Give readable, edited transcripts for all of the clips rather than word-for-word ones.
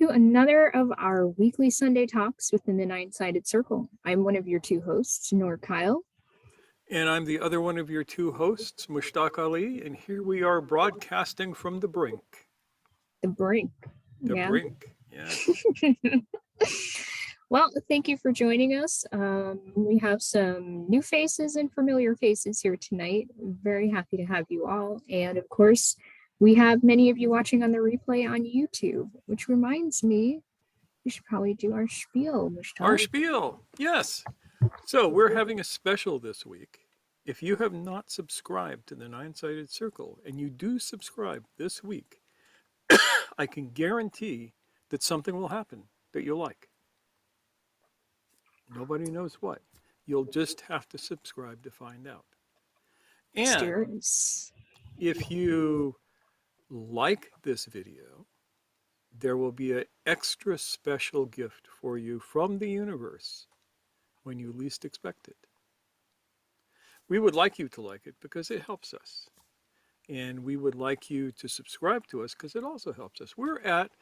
To another of our weekly Sunday talks within the Nine-Sided Circle. I'm one of your two hosts, Nor Kyle. And I'm the other one of your two hosts, Mushtaq Ali, and here we are broadcasting from the brink. The Brink. The Yeah. brink, yes. Well, thank you for joining us. We have some new faces and familiar faces here tonight. Very happy to have you all. And of course, we have many of you watching on the replay on YouTube, which reminds me, we should probably do our spiel, Our Mushtaq. spiel, yes. So we're having a special this week. If you have not subscribed to the Nine-Sided Circle, and you do subscribe this week, I can guarantee that something will happen that you'll like. Nobody knows what. You'll just have to subscribe to find out. And Mysterious. if you like this video, there will be an extra special gift for you from the universe when you least expect it. We would like you to like it because it helps us. And we would like you to subscribe to us because it also helps us. We're at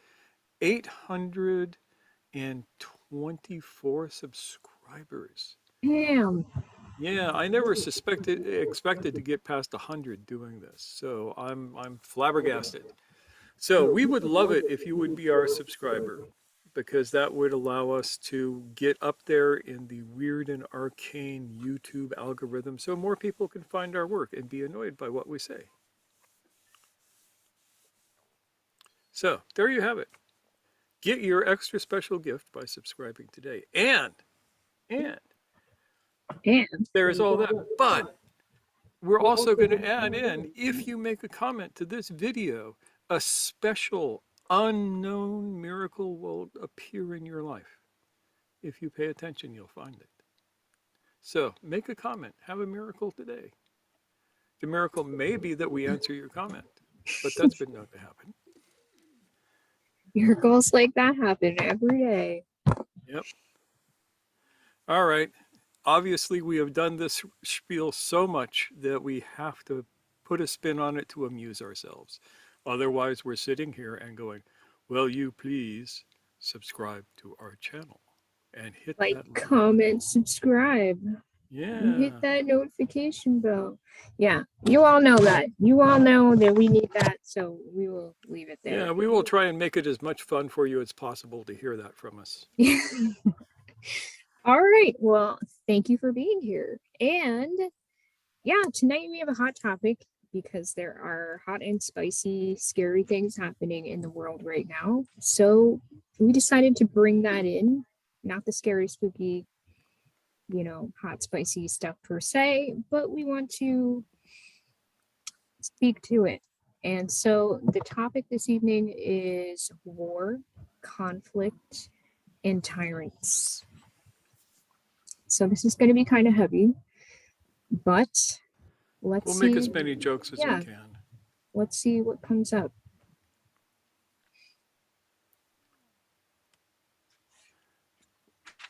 824 subscribers. Damn. Yeah, I never expected to get past 100 doing this. So I'm flabbergasted. So we would love it if you would be our subscriber because that would allow us to get up there in the weird and arcane YouTube algorithm so more people can find our work and be annoyed by what we say. So there you have it. Get your extra special gift by subscribing today. And And there's all that. But we're also going to add in, if you make a comment to this video, a special unknown miracle will appear in your life. If you pay attention, you'll find it. So make a comment. Have a miracle today. The miracle may be that we answer your comment, but that's been known to happen. miracles like that happen every day. Yep. All right. Obviously, we have done this spiel so much that we have to put a spin on it to amuse ourselves. Otherwise, we're sitting here and going, will you please subscribe to our channel and hit Like, that comment, subscribe, and hit Yeah. that notification bell. Yeah, you all know that. You all know that we need that, so we will leave it there. Yeah, we will try and make it as much fun for you as possible to hear that from us. All right. Well, thank you for being here. And yeah, tonight we have a hot topic because there are hot and spicy, scary things happening in the world right now. So we decided to bring that in, not the scary, spooky, hot, spicy stuff per se, but we want to speak to it. And so the topic this evening is war, conflict, and tyrants. So this is going to be kind of heavy, but let's We'll see. make as many jokes as we can. Let's see what comes up.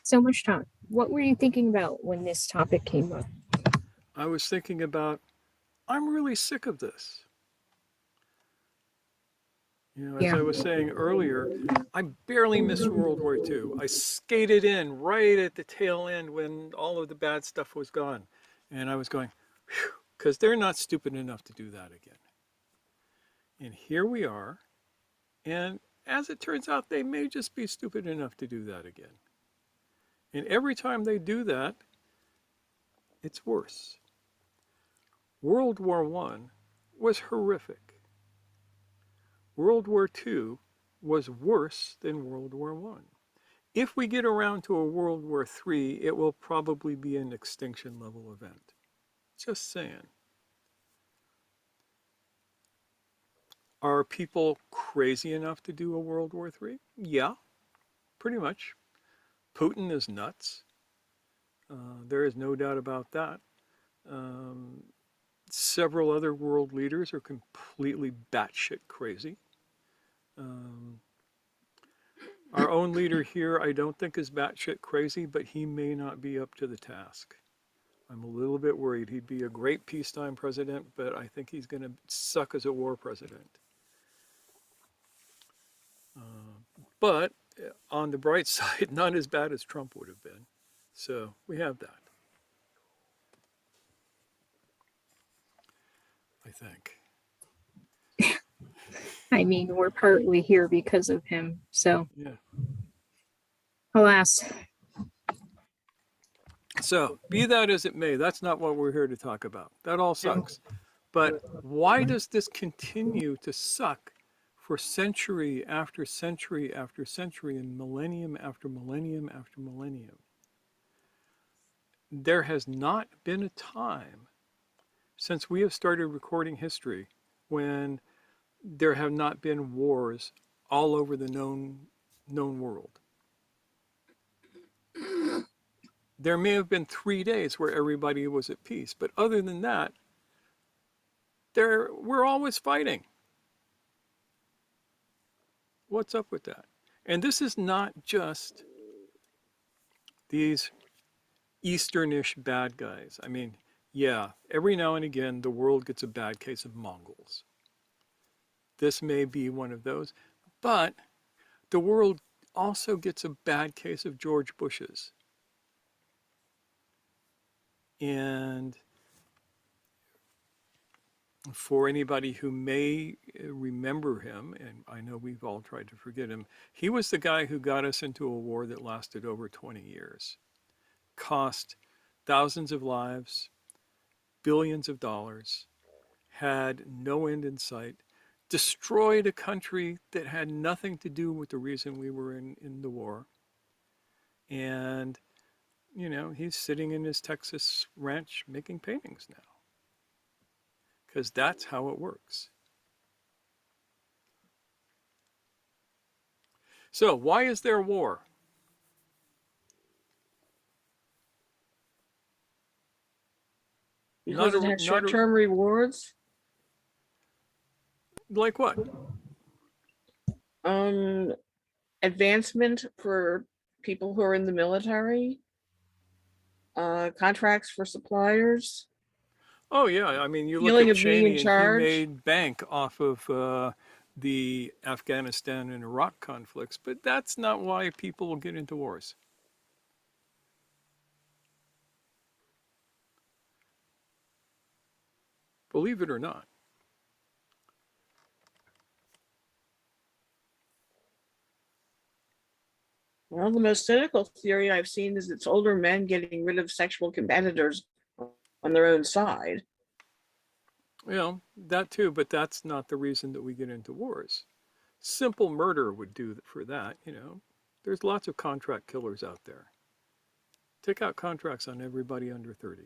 So much time. What were you thinking about when this topic came up? I was thinking about, I'm really sick of this. As I was saying earlier, I barely missed World War II. I skated in right at the tail end when all of the bad stuff was gone. And I was going, because they're not stupid enough to do that again. And here we are. And as it turns out, they may just be stupid enough to do that again. And every time they do that, it's worse. World War I was horrific. World War II was worse than World War I. If we get around to a World War III, it will probably be an extinction level event. Just saying. Are people crazy enough to do a World War III? Yeah, pretty much. Putin is nuts. There is no doubt about that. Several other world leaders are completely batshit crazy. Our own leader here, I don't think is batshit crazy, but he may not be up to the task. I'm a little bit worried. He'd be a great peacetime president, but I think he's going to suck as a war president. But on the bright side, not as bad as Trump would have been. So we have that, I think. I mean, we're partly here because of him. So, Yeah. alas. So be that as it may, that's not what we're here to talk about. That all No. sucks. But why does this continue to suck for century after century after century and millennium after millennium after millennium? There has not been a time since we have started recording history when there have not been wars all over the known world. There may have been 3 days where everybody was at peace, but other than that, we're always fighting. What's up with that? And this is not just these Easternish bad guys. I mean, yeah, every now and again the world gets a bad case of Mongols. This may be one of those, but the world also gets a bad case of George Bush's. And for anybody who may remember him, and I know we've all tried to forget him, he was the guy who got us into a war that lasted over 20 years, cost thousands of lives, billions of dollars, had no end in sight, destroyed a country that had nothing to do with the reason we were in the war. And, he's sitting in his Texas ranch making paintings now because that's how it works. So, why is there war? Because it has short-term rewards. Like what? Advancement for people who are in the military. Contracts for suppliers. Oh yeah, I mean, you look Feeling at of being in Cheney, and he charge. made bank off of the Afghanistan and Iraq conflicts, but that's not why people will get into wars. Believe it or not. Well, the most cynical theory I've seen is it's older men getting rid of sexual competitors on their own side. That too, but that's not the reason that we get into wars. Simple murder would do for that. There's lots of contract killers out there. Take out contracts on everybody under 30,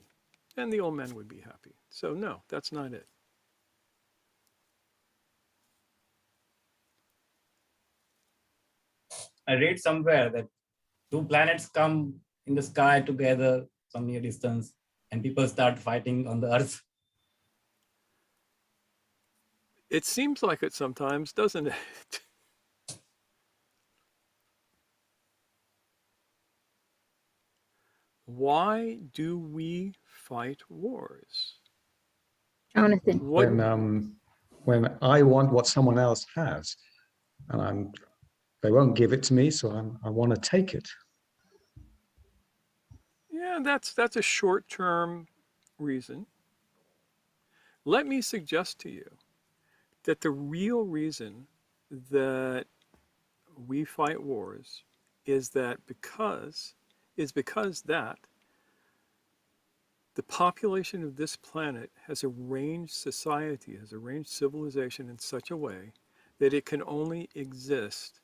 and the old men would be happy. So no, that's not it. I read somewhere that two planets come in the sky together some near distance and people start fighting on the earth. It seems like it sometimes, doesn't it? Why do we fight wars? Jonathan. When I want what someone else has, and they won't give it to me, so I want to take it. Yeah, that's a short-term reason. Let me suggest to you that the real reason that we fight wars is because that the population of this planet has arranged society, has arranged civilization in such a way that it can only exist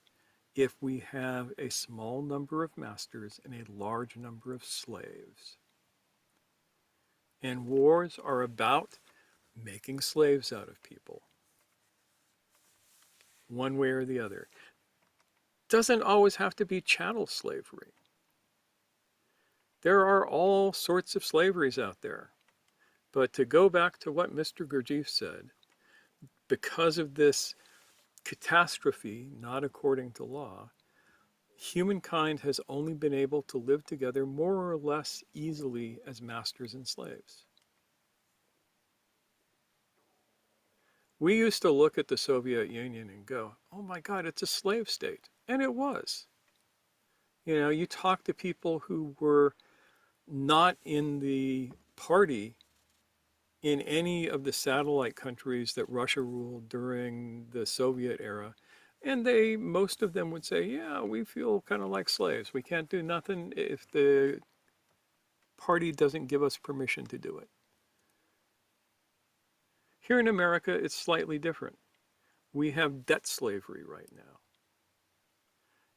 if we have a small number of masters and a large number of slaves. And wars are about making slaves out of people, one way or the other. Doesn't always have to be chattel slavery. There are all sorts of slaveries out there. But to go back to what Mr. Gurdjieff said, because of this catastrophe, not according to law, humankind has only been able to live together more or less easily as masters and slaves. We used to look at the Soviet Union and go, oh my God, it's a slave state. And it was. You know, you talk to people who were not in the party in any of the satellite countries that Russia ruled during the Soviet era. And most of them would say, yeah, we feel kind of like slaves. We can't do nothing if the party doesn't give us permission to do it. Here in America, it's slightly different. We have debt slavery right now.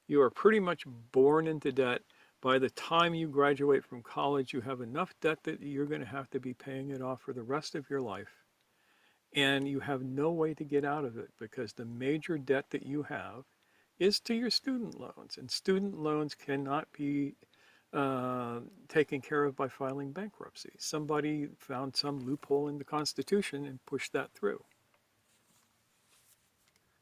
You are pretty much born into debt. By the time you graduate from college, you have enough debt that you're going to have to be paying it off for the rest of your life. And you have no way to get out of it because the major debt that you have is to your student loans. And student loans cannot be taken care of by filing bankruptcy. Somebody found some loophole in the Constitution and pushed that through.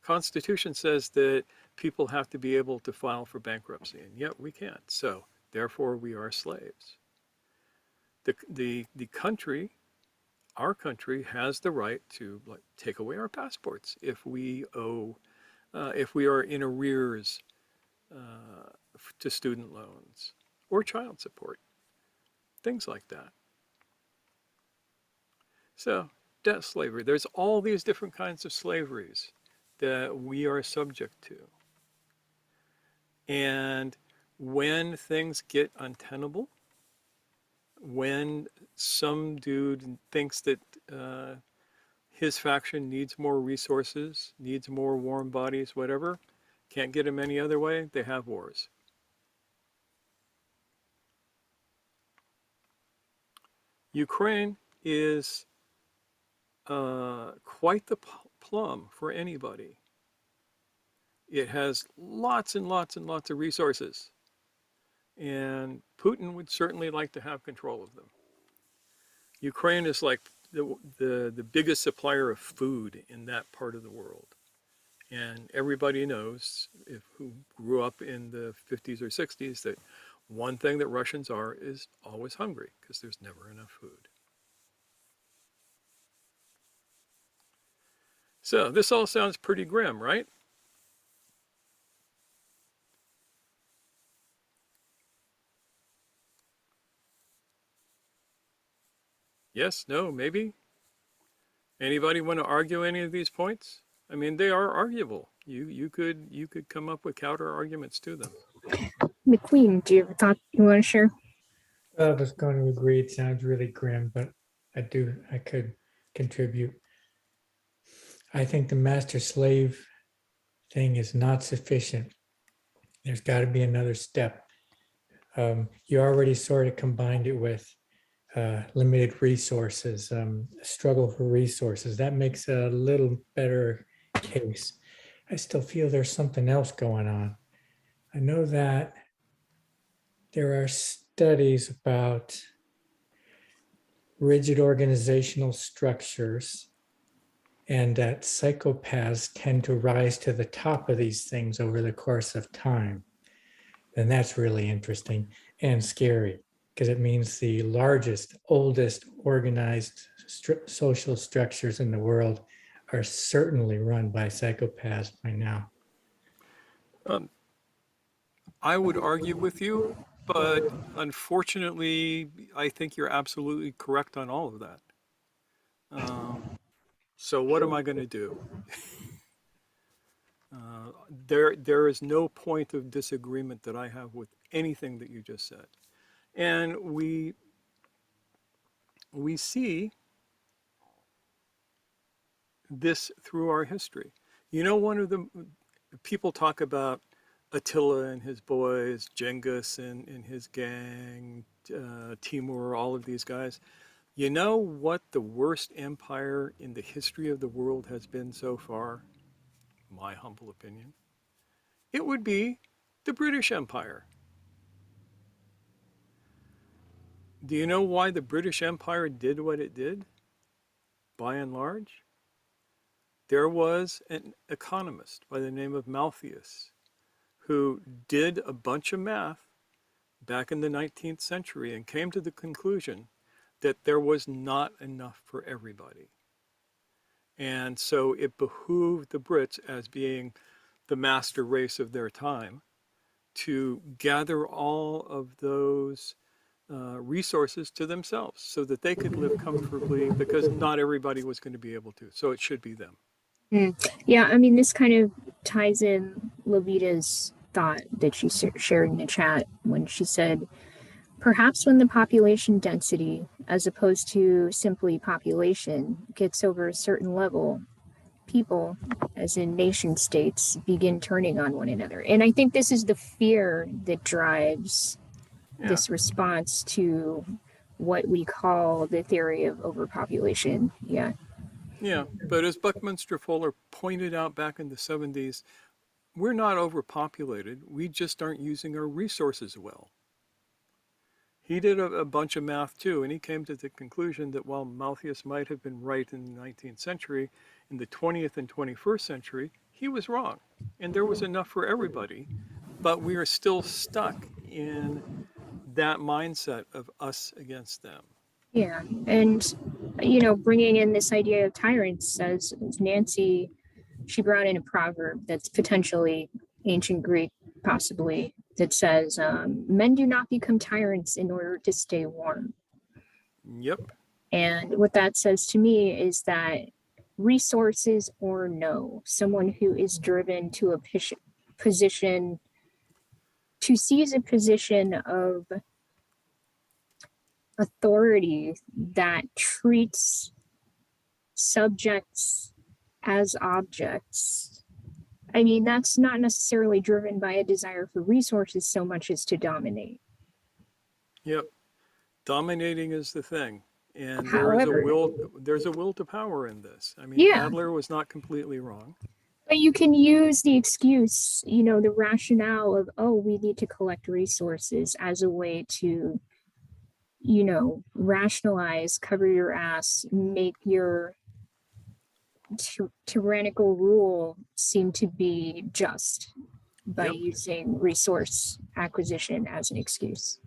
Constitution says that people have to be able to file for bankruptcy, and yet we can't. So therefore, we are slaves. The country, our country, has the right to take away our passports if we are in arrears to student loans or child support, things like that. So debt slavery. There's all these different kinds of slaveries that we are subject to. And when things get untenable, when some dude thinks that his faction needs more resources, needs more warm bodies, whatever, can't get them any other way, they have wars. Ukraine is quite the plum for anybody. It has lots and lots and lots of resources. And Putin would certainly like to have control of them. Ukraine is like the biggest supplier of food in that part of the world. And everybody knows, who grew up in the 50s or 60s, that one thing that Russians are is always hungry because there's never enough food. So this all sounds pretty grim, right? Yes, no, maybe? Anybody want to argue any of these points? I mean, they are arguable. You could come up with counter arguments to them. McQueen, do you have a thought you want to share? I was going to agree. It sounds really grim, but I could contribute. I think the master slave thing is not sufficient. There's got to be another step. You already sort of combined it with limited resources, struggle for resources. That makes a little better case. I still feel there's something else going on. I know that there are studies about rigid organizational structures and that psychopaths tend to rise to the top of these things over the course of time. And that's really interesting and scary because it means the largest, oldest organized social structures in the world are certainly run by psychopaths by now. I would argue with you, but unfortunately, I think you're absolutely correct on all of that. So what am I going to do? There is no point of disagreement that I have with anything that you just said. And we see this through our history. You know, one of the people talk about Attila and his boys, Genghis and his gang, Timur, all of these guys. You know what the worst empire in the history of the world has been so far? My humble opinion. It would be the British Empire. Do you know why the British Empire did what it did? By and large, there was an economist by the name of Malthus who did a bunch of math back in the 19th century and came to the conclusion that there was not enough for everybody. And so it behooved the Brits, as being the master race of their time, to gather all of those resources to themselves so that they could live comfortably, because not everybody was going to be able to. So it should be them. Yeah, I mean, this kind of ties in Levita's thought that she shared in the chat when she said, perhaps when the population density, as opposed to simply population, gets over a certain level, people, as in nation states, begin turning on one another. And I think this is the fear that drives Yeah. this response to what we call the theory of overpopulation. Yeah. Yeah. But as Buckminster Fuller pointed out back in the 70s, we're not overpopulated. We just aren't using our resources well. He did a bunch of math too, and he came to the conclusion that while Malthus might have been right in the 19th century, in the 20th and 21st century, he was wrong. And there was enough for everybody, but we are still stuck in that mindset of us against them. Yeah. And, bringing in this idea of tyrants, as Nancy, she brought in a proverb that's potentially ancient Greek, possibly, that says, men do not become tyrants in order to stay warm. Yep. And what that says to me is that resources or no, someone who is driven to a position, to seize a position of authority that treats subjects as objects. I mean, that's not necessarily driven by a desire for resources so much as to dominate. Yep. Dominating is the thing. And However, there's a will to power in this. I mean, yeah, Adler was not completely wrong. but you can use the excuse, the rationale of, oh, we need to collect resources as a way to, rationalize, cover your ass, make your tyrannical rule seem to be just by Yep. using resource acquisition as an excuse.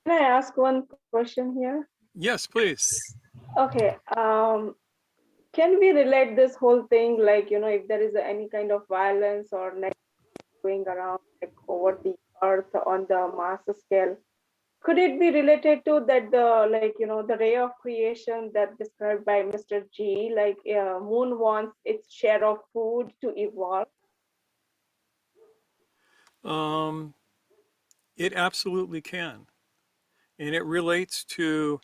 Can I ask one question here? Yes, please. Okay. Can we relate this whole thing, like, if there is any kind of violence or going around like over the earth on the mass scale, could it be related to that, the ray of creation that described by Mr. G, like moon wants its share of food to evolve? It absolutely can. And it relates to,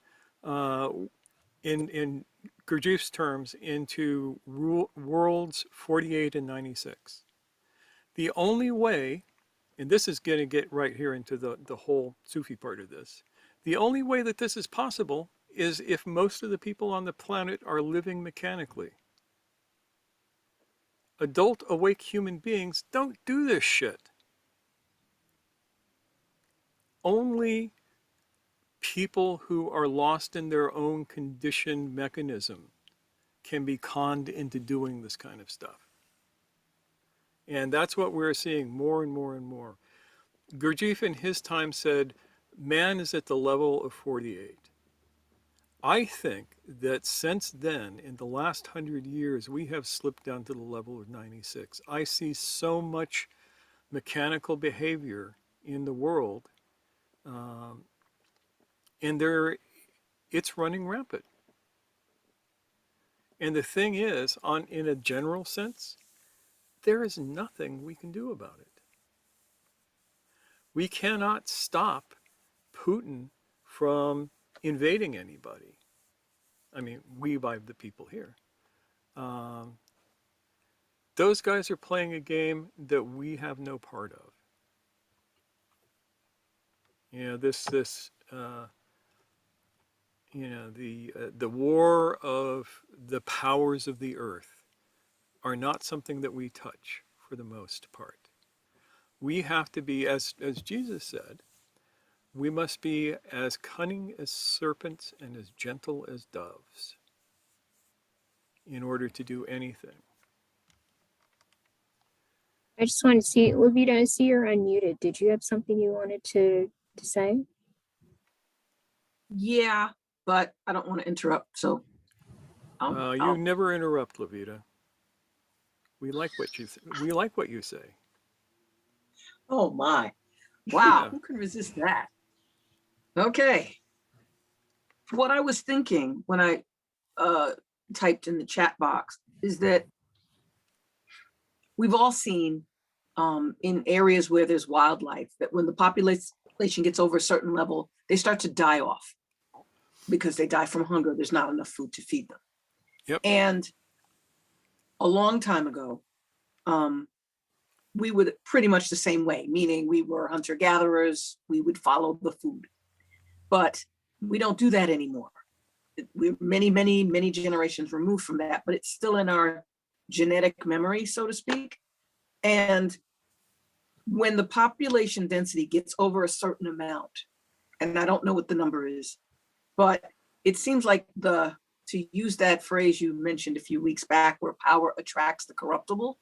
in Gurdjieff's terms, into worlds 48 and 96. The only way, and this is going to get right here into the whole Sufi part of this, the only way that this is possible is if most of the people on the planet are living mechanically. Adult, awake human beings don't do this shit. Only people who are lost in their own conditioned mechanism can be conned into doing this kind of stuff. And that's what we're seeing more and more and more. Gurdjieff in his time said, man is at the level of 48. I think that since then, in the last 100 years, we have slipped down to the level of 96. I see so much mechanical behavior in the world, and it's running rampant. And the thing is, in a general sense, there is nothing we can do about it. We cannot stop Putin from invading anybody. I mean, we by the people here. Those guys are playing a game that we have no part of. The war of the powers of the earth are not something that we touch for the most part. We have to be, as Jesus said, we must be as cunning as serpents and as gentle as doves in order to do anything. I just wanted to see, Levita, I see you're unmuted. Did you have something you wanted to say? Yeah, but I don't want to interrupt, so You never interrupt, Levita. We like what you say. Oh my. Wow, Yeah. who can resist that? Okay. What I was thinking when I typed in the chat box is that we've all seen in areas where there's wildlife that when the population gets over a certain level, they start to die off because they die from hunger. There's not enough food to feed them. Yep. And a long time ago, we would pretty much the same way, meaning we were hunter-gatherers, we would follow the food. But we don't do that anymore. We're many generations removed from that, but it's still in our genetic memory, so to speak. And when the population density gets over a certain amount, and I don't know what the number is, but it seems like to use that phrase you mentioned a few weeks back, where power attracts the corruptible,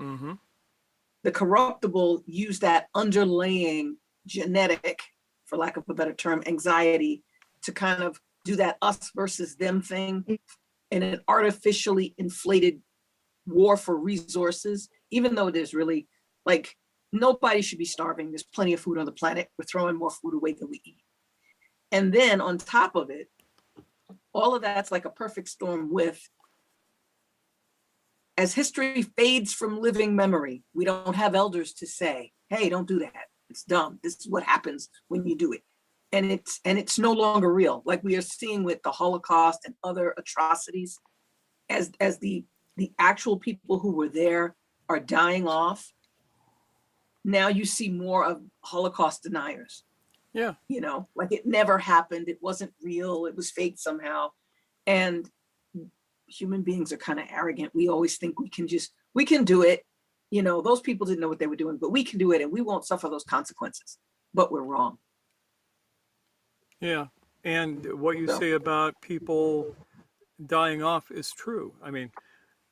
Mm-hmm. the corruptible use that underlying genetic, for lack of a better term, anxiety to kind of do that us versus them thing in an artificially inflated war for resources, even though there's really, like, nobody should be starving. There's plenty of food on the planet. We're throwing more food away than we eat. And then on top of it, all of that's like a perfect storm with, as history fades from living memory, we don't have elders to say, hey, don't do that. It's dumb. This is what happens when you do it. And it's no longer real. Like we are seeing with the Holocaust and other atrocities, as the actual people who were there are dying off. Now you see more of Holocaust deniers. Yeah. You know, like it never happened. It wasn't real. It was fake somehow. And human beings are kind of arrogant. We always think we can do it. You know, those people didn't know what they were doing, but we can do it and we won't suffer those consequences. But we're wrong. Yeah. And what you say about people dying off is true. I mean,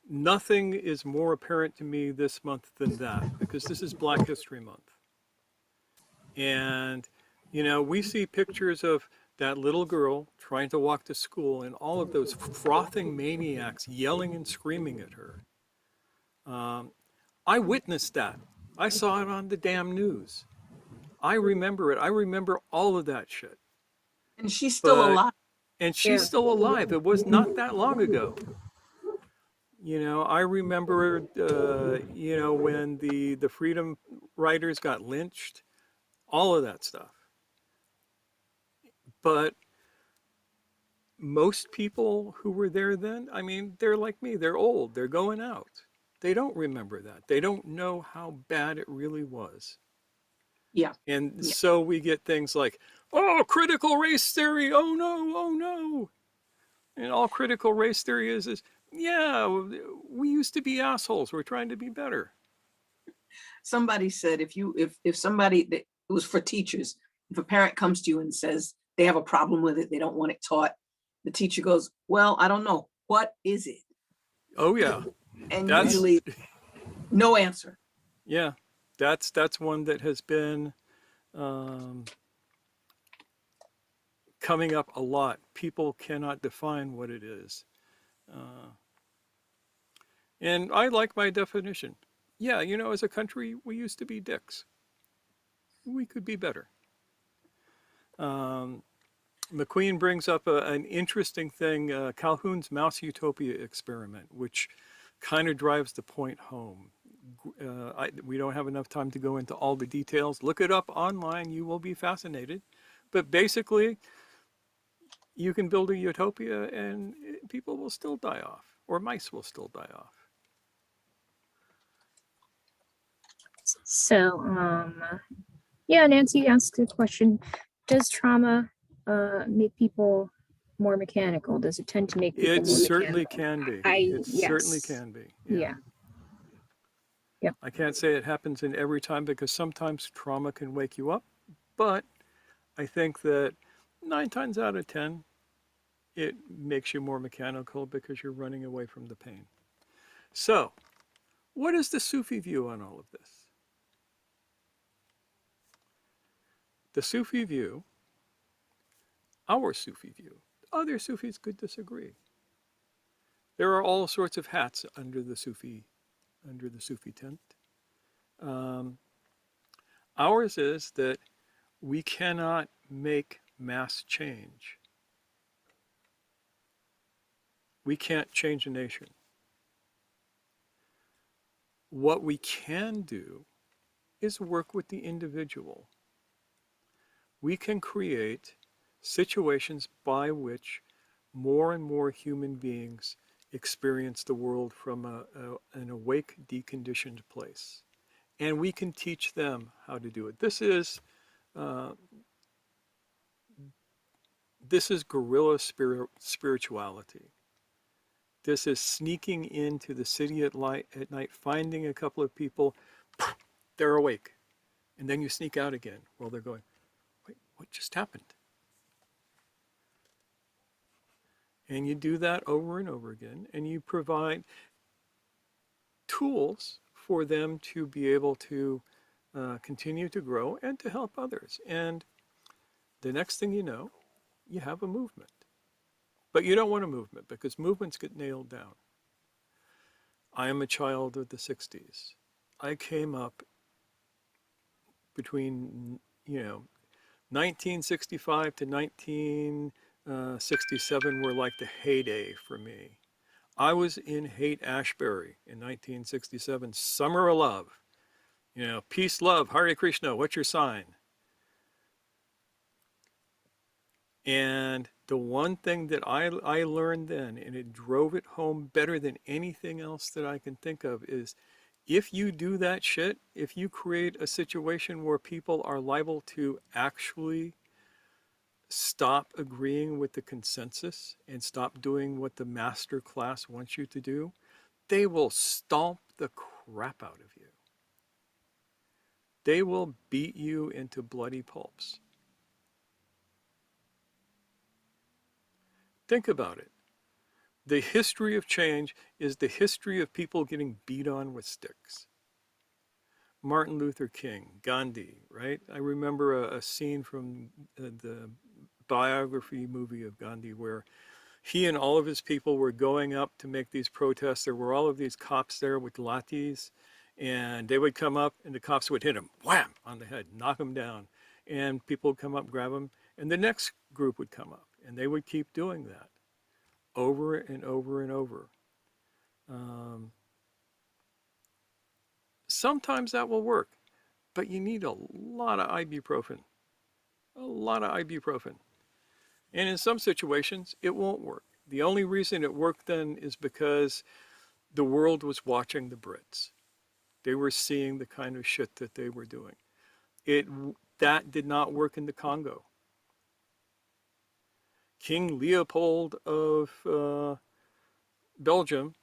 nothing is more apparent to me this month than that, because this is Black History Month. And, you know, we see pictures of that little girl trying to walk to school and all of those frothing maniacs yelling and screaming at her. I witnessed that. I saw it on the damn news. I remember it. I remember all of that shit. And she's still alive. And she's still alive. It was not that long ago. You know, I remember, you know, when the freedom riders got lynched, all of that stuff. But most people who were there then, I mean, they're like me. They're old. They're going out. They don't remember that. They don't know how bad it really was. Yeah. And so we get things like, oh, critical race theory. Oh, no, oh, no. And all critical race theory is, yeah, we used to be assholes. We're trying to be better. Somebody said if somebody, it was for teachers, if a parent comes to you and says they have a problem with it, they don't want it taught, the teacher goes, well, I don't know. What is it? Oh, yeah. And usually no answer. Yeah, that's one that has been coming up a lot. People cannot define what it is. And I like my definition. Yeah, you know, as a country, we used to be dicks. We could be better. McQueen brings up an interesting thing, Calhoun's Mouse Utopia experiment, which kind of drives the point home. We don't have enough time to go into all the details. Look it up online. You will be fascinated. But basically, you can build a utopia and people will still die off, or mice will still die off. So, yeah, Nancy asked the question, does trauma make people more mechanical? Does it tend to make people It more certainly mechanical? can be. It certainly can be. Yeah. Yep. I can't say it happens in every time because sometimes trauma can wake you up, but I think that 9 times out of 10, it makes you more mechanical because you're running away from the pain. So, What is the Sufi view on all of this? The Sufi view, our Sufi view, other Sufis could disagree. There are all sorts of hats under the Sufi tent. Um, Ours is that we cannot make mass change. We can't change a nation. What we can do is work with the individual. We can create situations by which more and more human beings experience the world from an awake, deconditioned place. And we can teach them how to do it. Uh, this is guerrilla spirituality. This is sneaking into the city at night, finding a couple of people, they're awake. And then you sneak out again while they're going, wait, what just happened? And you do that over and over again, and you provide tools for them to be able to continue to grow and to help others. And the next thing you know, you have a movement. But you don't want a movement because movements get nailed down. I am a child of the 60s. I came up between, 1965 to 1967 were like the heyday for me. I was in Haight-Ashbury in 1967, Summer of Love. Peace, love, Hare Krishna, what's your sign? And the one thing that I learned then, and it drove it home better than anything else that I can think of, is if you do that shit, if you create a situation where people are liable to actually stop agreeing with the consensus and stop doing what the master class wants you to do, they will stomp the crap out of you. They will beat you into bloody pulps. Think about it. The history of change is the history of people getting beat on with sticks. Martin Luther King, Gandhi, right? I remember a scene from the biography movie of Gandhi where he and all of his people were going up to make these protests. There were all of these cops there with lathis, and they would come up and the cops would hit him, wham, on the head, knock him down. And people would come up, grab him, and the next group would come up, and they would keep doing that over and over and over. Sometimes that will work, but you need a lot of ibuprofen. A lot of ibuprofen. And in some situations, it won't work. The only reason it worked then is because the world was watching the Brits. They were seeing the kind of shit that they were doing. That did not work in the Congo. King Leopold of Belgium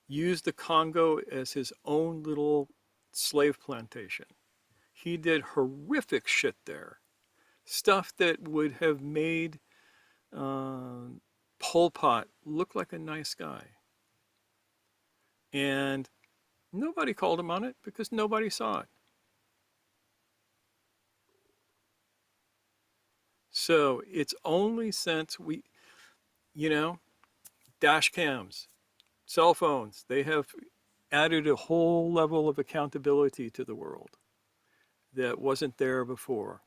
used the Congo as his own little slave plantation. He did horrific shit there. Stuff that would have made Pol Pot look like a nice guy. And nobody called him on it because nobody saw it. So it's only since dash cams, cell phones, they have added a whole level of accountability to the world that wasn't there before.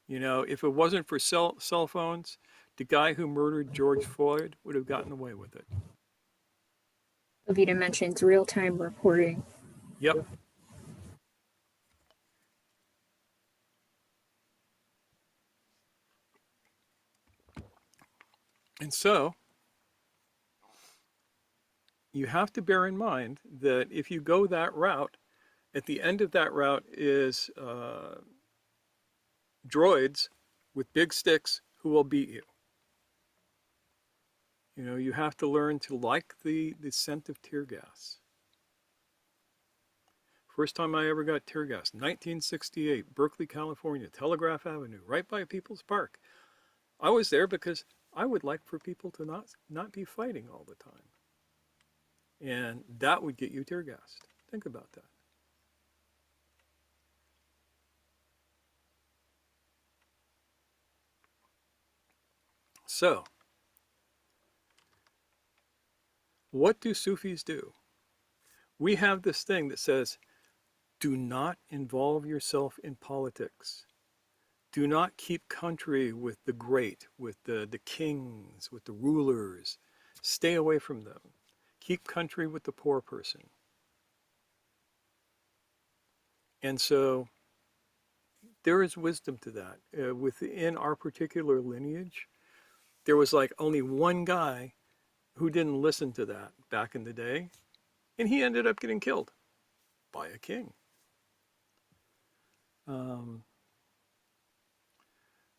If it wasn't for cell phones, the guy who murdered George Floyd would have gotten away with it. Avita mentions real-time reporting. Yep. And so you have to bear in mind that if you go that route, at the end of that route is droids with big sticks who will beat you. You have to learn to like the scent of tear gas. First time I ever got tear gas, 1968, Berkeley, California, Telegraph Avenue, right by People's Park. I was there because I would like for people to not be fighting all the time. And that would get you tear gassed. Think about that. So, what do Sufis do? We have this thing that says, do not involve yourself in politics. Do not keep country with the great, with the kings, with the rulers. Stay away from them. Keep country with the poor person. And so there is wisdom to that. Within our particular lineage, there was like only one guy who didn't listen to that back in the day, and he ended up getting killed by a king.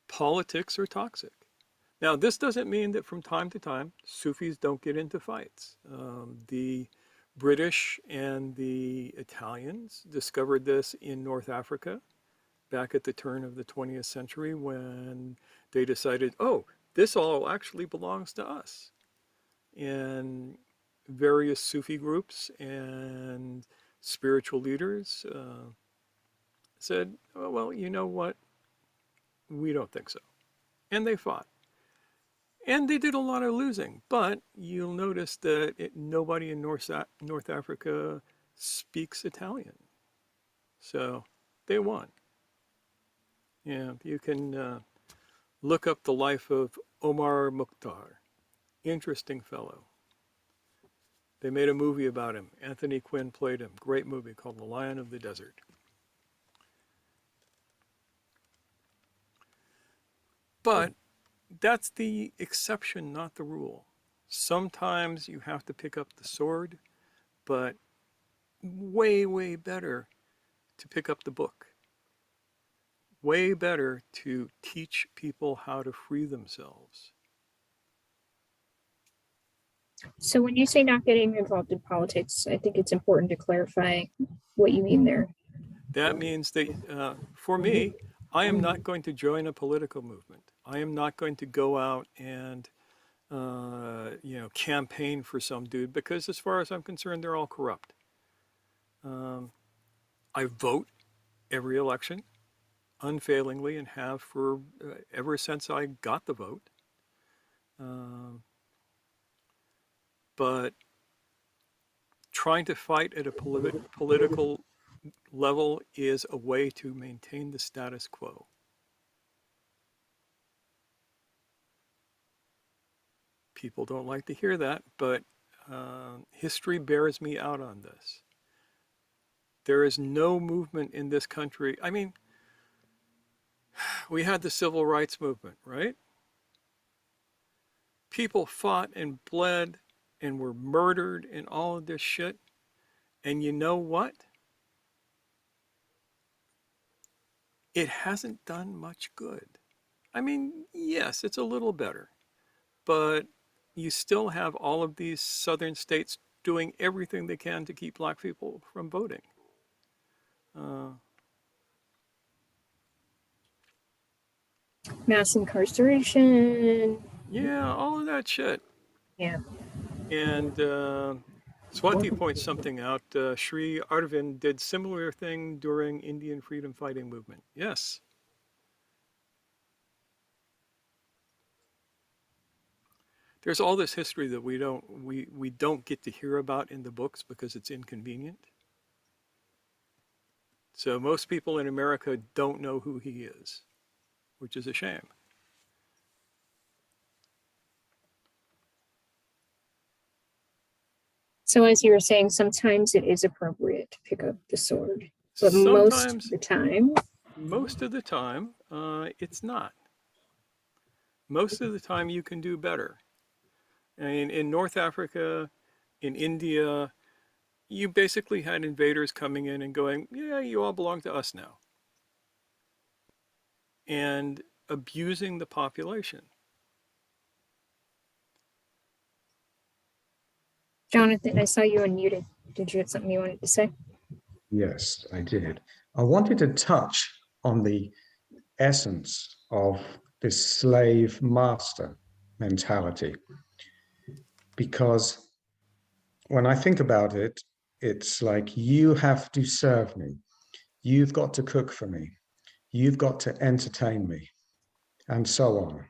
Politics are toxic. Now, this doesn't mean that from time to time, Sufis don't get into fights. The British and the Italians discovered this in North Africa back at the turn of the 20th century when they decided, oh, this all actually belongs to us. And various Sufi groups and spiritual leaders said, oh, well, you know what? We don't think so. And they fought. And they did a lot of losing, but you'll notice that nobody in North Africa speaks Italian. So they won. Yeah, you can look up the life of Omar Mukhtar. Interesting fellow. They made a movie about him. Anthony Quinn played him. Great movie called The Lion of the Desert. But that's the exception, not the rule. Sometimes you have to pick up the sword, but way, way better to pick up the book. Way better to teach people how to free themselves. So when you say not getting involved in politics, I think it's important to clarify what you mean there. That means that for me, I am not going to join a political movement. I am not going to go out and campaign for some dude because as far as I'm concerned, they're all corrupt. I vote every election unfailingly and have for ever since I got the vote. But trying to fight at a political level is a way to maintain the status quo. People don't like to hear that, but history bears me out on this. There is no movement in this country. I mean, we had the civil rights movement, right? People fought and bled and were murdered and all of this shit. And you know what? It hasn't done much good. I mean, yes, it's a little better, but you still have all of these southern states doing everything they can to keep black people from voting. Mass incarceration. Yeah, all of that shit. Yeah. And Swati points something out. Sri Arvind did similar thing during Indian freedom fighting movement. Yes. There's all this history that we don't get to hear about in the books because it's inconvenient. So most people in America don't know who he is, which is a shame. So as you were saying, sometimes it is appropriate to pick up the sword, but Sometimes, most of the time, it's not. Most of the time, you can do better. I mean, in North Africa, in India, you basically had invaders coming in and going, yeah, you all belong to us now. And abusing the population. Jonathan, I saw you unmuted. Did you have something you wanted to say? Yes, I did. I wanted to touch on the essence of this slave master mentality, because when I think about it, it's like you have to serve me. You've got to cook for me. You've got to entertain me, and so on.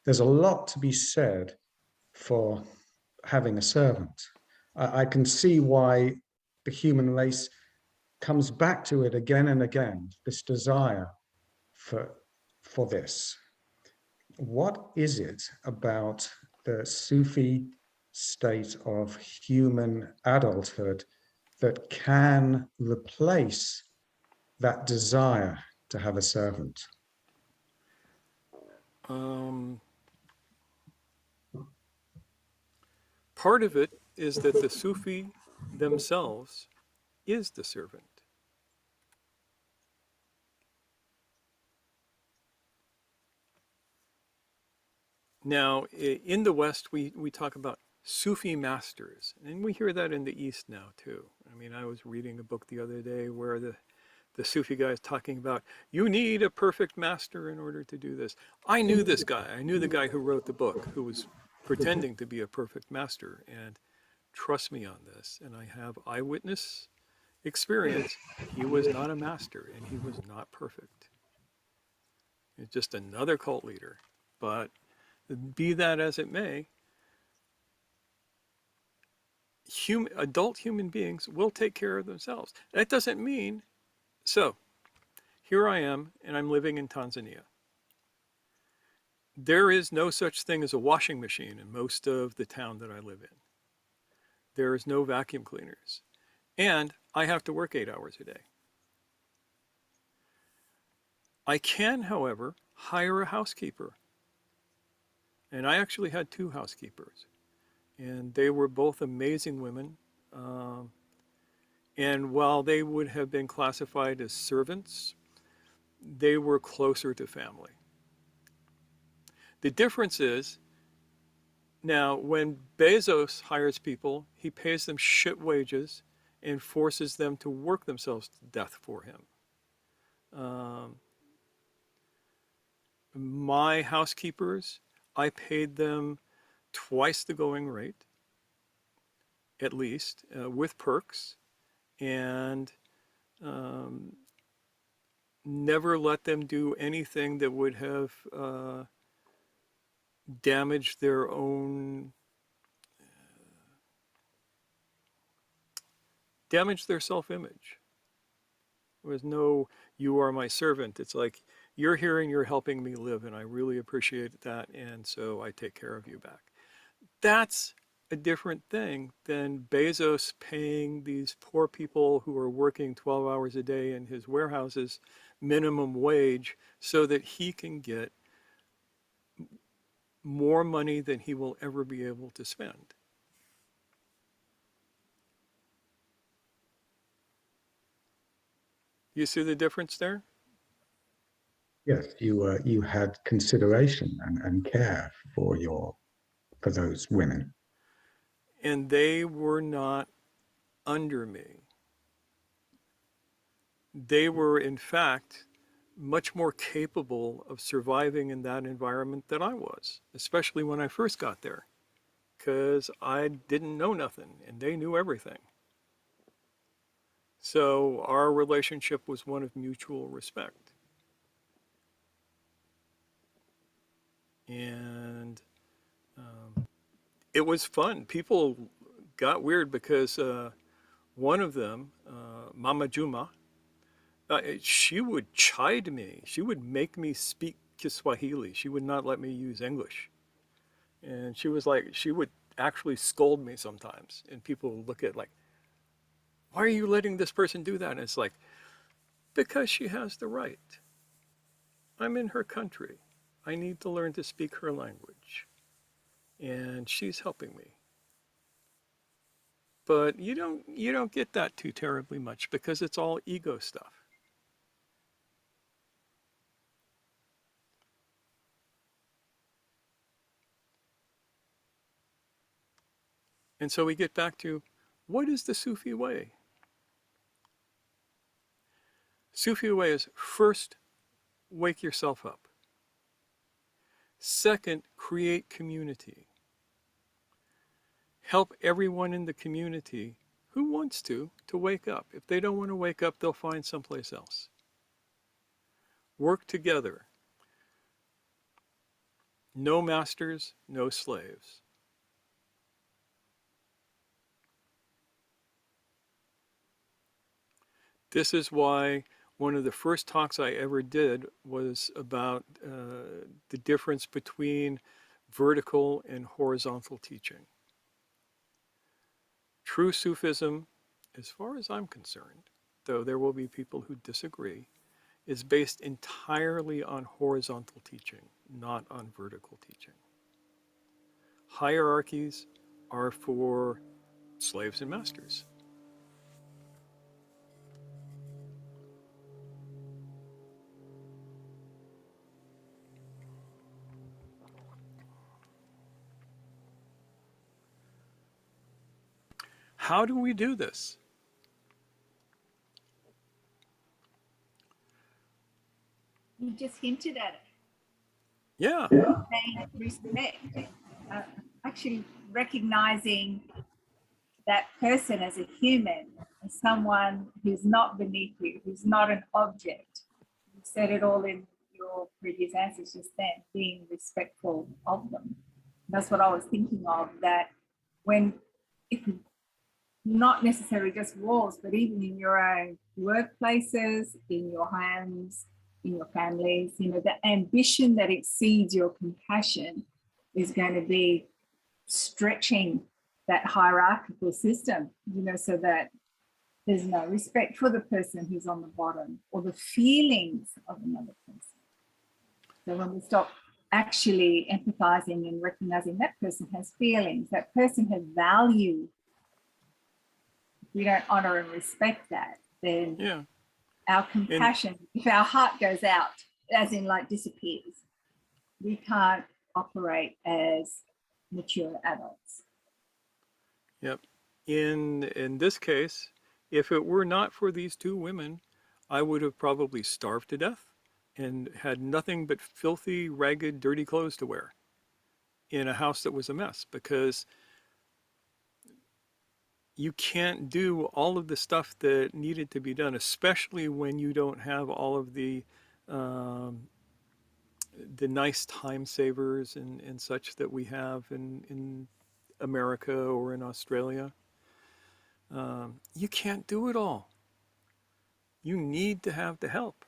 There's a lot to be said for having a servant. I can see why the human race comes back to it again and again, this desire for this. What is it about the Sufi state of human adulthood that can replace that desire to have a servant? Part of it is that the Sufi themselves is the servant. Now, in the West, we talk about Sufi masters, and we hear that in the East now too. I mean, I was reading a book the other day where the Sufi guy is talking about, you need a perfect master in order to do this. I knew this guy. I knew the guy who wrote the book, who was pretending to be a perfect master. And trust me on this, and I have eyewitness experience, he was not a master and he was not perfect. He's just another cult leader. But be that as it may, adult human beings will take care of themselves. That doesn't mean, so here I am and I'm living in Tanzania. There is no such thing as a washing machine in most of the town that I live in. There is no vacuum cleaners. And I have to work 8 hours a day. I can, however, hire a housekeeper. And I actually had 2 housekeepers. And they were both amazing women. And while they would have been classified as servants, they were closer to family. The difference is, now when Bezos hires people, he pays them shit wages and forces them to work themselves to death for him. My housekeepers, I paid them twice the going rate, at least, with perks, and never let them do anything that would have damaged their own, damaged their self-image. There was no, you are my servant. It's like, you're here and you're helping me live, and I really appreciate that, and so I take care of you back. That's a different thing than Bezos paying these poor people who are working 12 hours a day in his warehouses minimum wage so that he can get more money than he will ever be able to spend. You see the difference there? Yes, you had consideration and care for those women. And they were not under me. They were, in fact, much more capable of surviving in that environment than I was, especially when I first got there, because I didn't know nothing and they knew everything. So our relationship was one of mutual respect. And it was fun. People got weird because one of them, Mama Juma, she would chide me. She would make me speak Kiswahili. She would not let me use English. And she was like, she would actually scold me sometimes. And people would look at like, why are you letting this person do that? And it's like, because she has the right. I'm in her country. I need to learn to speak her language. And she's helping me. But you don't get that too terribly much because it's all ego stuff. And so we get back to, what is the Sufi way? Sufi way is, first, wake yourself up. Second, create community. Help everyone in the community who wants to wake up. If they don't want to wake up, they'll find someplace else. Work together. No masters, no slaves. This is why one of the first talks I ever did was about the difference between vertical and horizontal teaching. True Sufism, as far as I'm concerned, though there will be people who disagree, is based entirely on horizontal teaching, not on vertical teaching. Hierarchies are for slaves and masters. How do we do this? You just hinted at it. Yeah. Saying respect, uh, actually recognizing that person as a human, as someone who's not beneath you, who's not an object. You said it all in your previous answers just then, being respectful of them. That's what I was thinking of, that when, if not necessarily just walls, but even in your own workplaces, in your homes, in your families, you know, the ambition that exceeds your compassion is going to be stretching that hierarchical system, you know, so that there's no respect for the person who's on the bottom or the feelings of another person. So when we stop actually empathizing and recognizing that person has feelings, that person has value, if we don't honor and respect that, then Yeah. our compassion, if our heart goes out, as in like disappears, we can't operate as mature adults. Yep. In this case, if it were not for these two women, I would have probably starved to death and had nothing but filthy, ragged, dirty clothes to wear in a house that was a mess, because you can't do all of the stuff that needed to be done, especially when you don't have all of um, the nice time savers and such that we have in America or in Australia. You can't do it all. You need to have the help.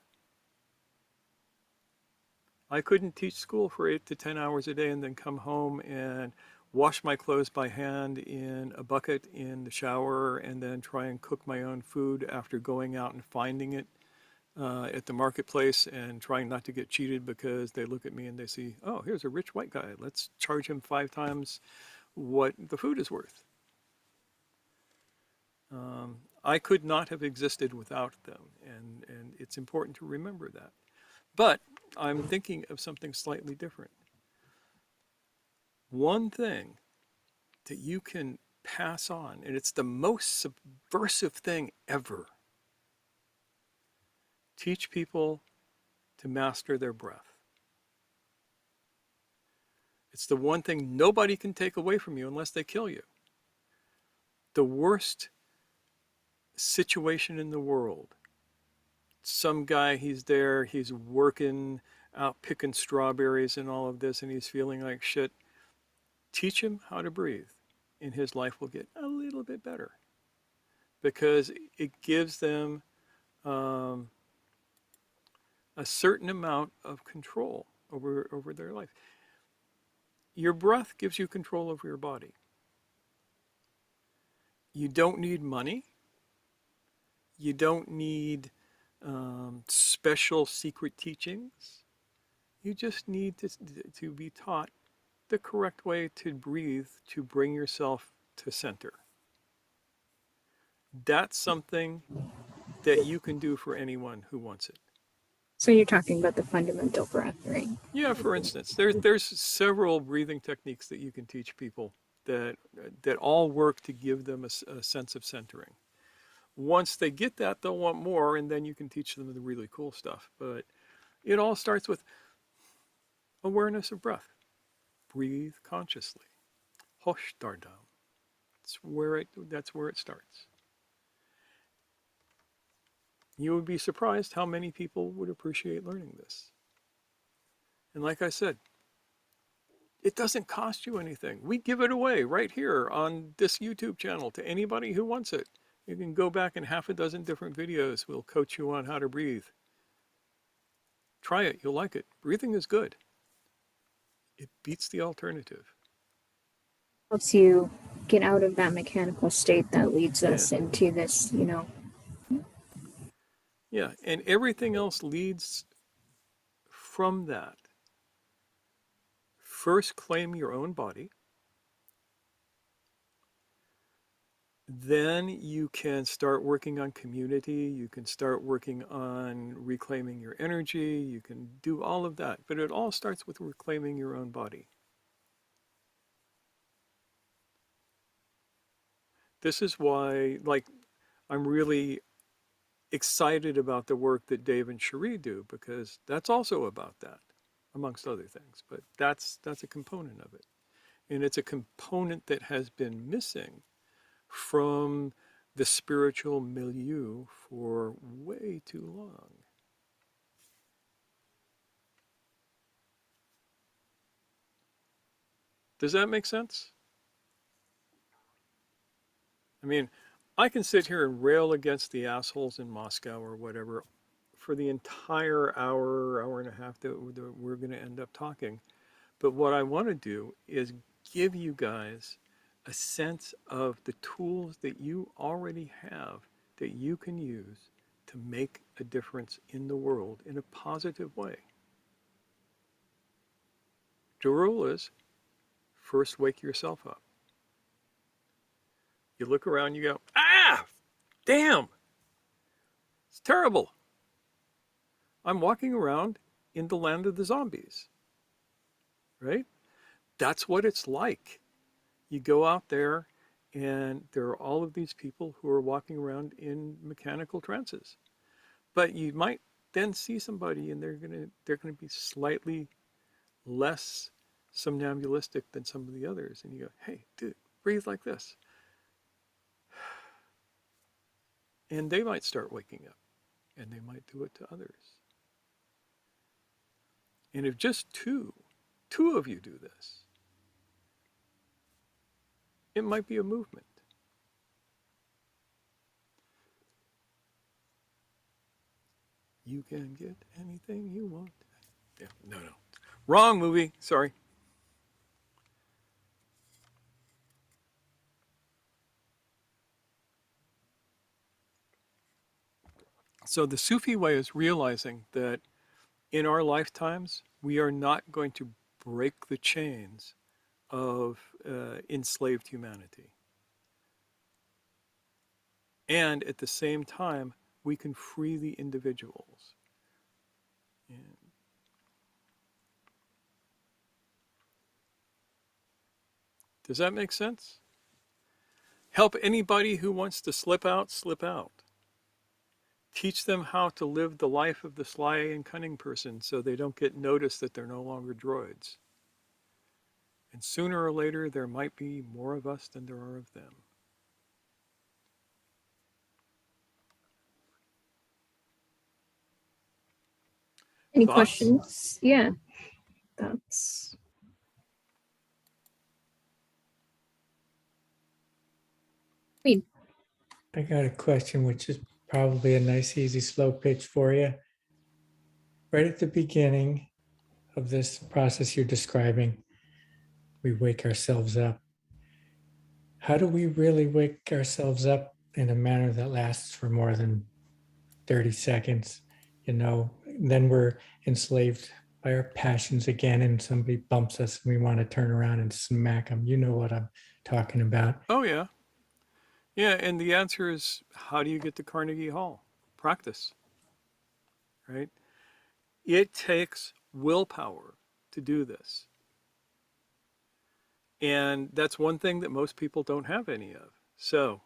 I couldn't teach school for 8 to 10 hours a day and then come home and wash my clothes by hand in a bucket in the shower and then try and cook my own food after going out and finding it at the marketplace and trying not to get cheated because they look at me and they see, oh, here's a rich white guy. Let's charge him 5 times what the food is worth. I could not have existed without them, and it's important to remember that. But I'm thinking of something slightly different. One thing that you can pass on, and it's the most subversive thing ever, teach people to master their breath. It's the one thing nobody can take away from you unless they kill you. The worst situation in the world. Some guy, he's there, he's working out picking strawberries and all of this, and he's feeling like shit. Teach him how to breathe, and his life will get a little bit better, because it gives them a certain amount of control over their life. Your breath gives you control over your body. You don't need money. You don't need special secret teachings. You just need to be taught the correct way to breathe to bring yourself to center. That's something that you can do for anyone who wants it. So you're talking about the fundamental breath, right? Yeah, for instance, there's several breathing techniques that you can teach people that all work to give them a sense of centering. Once they get that, they'll want more, and then you can teach them the really cool stuff. But it all starts with awareness of breath. Breathe consciously. Hosh dardam. that's where it starts. You would be surprised how many people would appreciate learning this. And like I said, it doesn't cost you anything. We give it away right here on this YouTube channel to anybody who wants it. You can go back in half a dozen different videos. We'll coach you on how to breathe. Try it. You'll like it. Breathing is good. It beats the alternative. Helps you get out of that mechanical state that leads us Yeah. into this, Yeah. And everything else leads from that. First, claim your own body. Then you can start working on community. You can start working on reclaiming your energy. You can do all of that. But it all starts with reclaiming your own body. This is why, like, I'm really excited about the work that Dave and Cherie do, because that's also about that, amongst other things. But that's a component of it. And it's a component that has been missing from the spiritual milieu for way too long. Does that make sense? I mean, I can sit here and rail against the assholes in Moscow or whatever for the entire hour, hour and a half that we're going to end up talking. But what I want to do is give you guys a sense of the tools that you already have that you can use to make a difference in the world in a positive way. The rule is, first wake yourself up. You look around, you go, ah, damn, it's terrible. I'm walking around in the land of the zombies, right? That's what it's like. You go out there and there are all of these people who are walking around in mechanical trances. But you might then see somebody and they're gonna be slightly less somnambulistic than some of the others. And you go, hey, dude, breathe like this. And they might start waking up and they might do it to others. And if just two of you do this, it might be a movement. You can get anything you want. Yeah, no. Wrong movie, sorry. So the Sufi way is realizing that in our lifetimes, we are not going to break the chains of enslaved humanity. And at the same time, we can free the individuals. And does that make sense? Help anybody who wants to slip out, slip out. Teach them how to live the life of the sly and cunning person so they don't get noticed that they're no longer droids. And sooner or later, there might be more of us than there are of them. Any Thoughts? questions? Yeah, that's. I got a question, which is probably a nice, easy, slow pitch for you. Right at the beginning of this process you're describing, we wake ourselves up. How do we really wake ourselves up in a manner that lasts for more than 30 seconds? Then we're enslaved by our passions again, and somebody bumps us and we want to turn around and smack them. You know what I'm talking about. Oh, yeah. Yeah, and the answer is, how do you get to Carnegie Hall? Practice, right? It takes willpower to do this. And that's one thing that most people don't have any of. So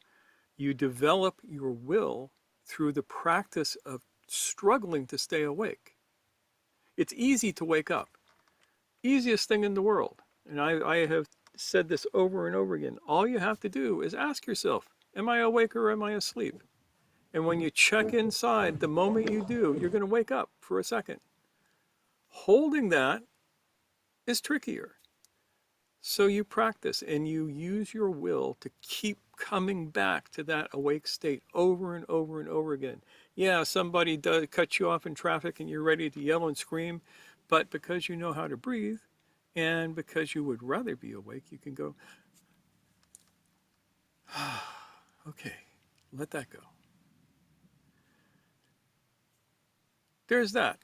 you develop your will through the practice of struggling to stay awake. It's easy to wake up. Easiest thing in the world. And I have said this over and over again. All you have to do is ask yourself, am I awake or am I asleep? And when you check inside, the moment you do, you're going to wake up for a second. Holding that is trickier. So you practice and you use your will to keep coming back to that awake state over and over and over again. Yeah, somebody does cut you off in traffic and you're ready to yell and scream, but because you know how to breathe and because you would rather be awake, you can go, okay, let that go. There's that.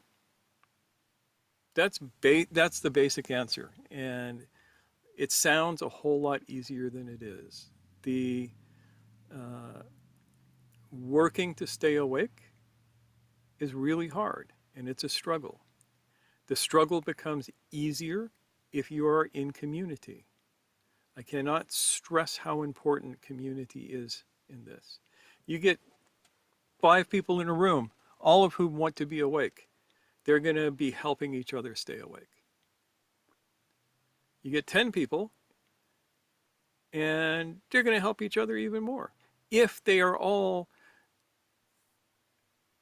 That's the basic answer, and it sounds a whole lot easier than it is. The working to stay awake is really hard, and it's a struggle. The struggle becomes easier if you are in community. I cannot stress how important community is in this. You get 5 people in a room, all of whom want to be awake. They're going to be helping each other stay awake. You get 10 people, and they're going to help each other even more if they are all,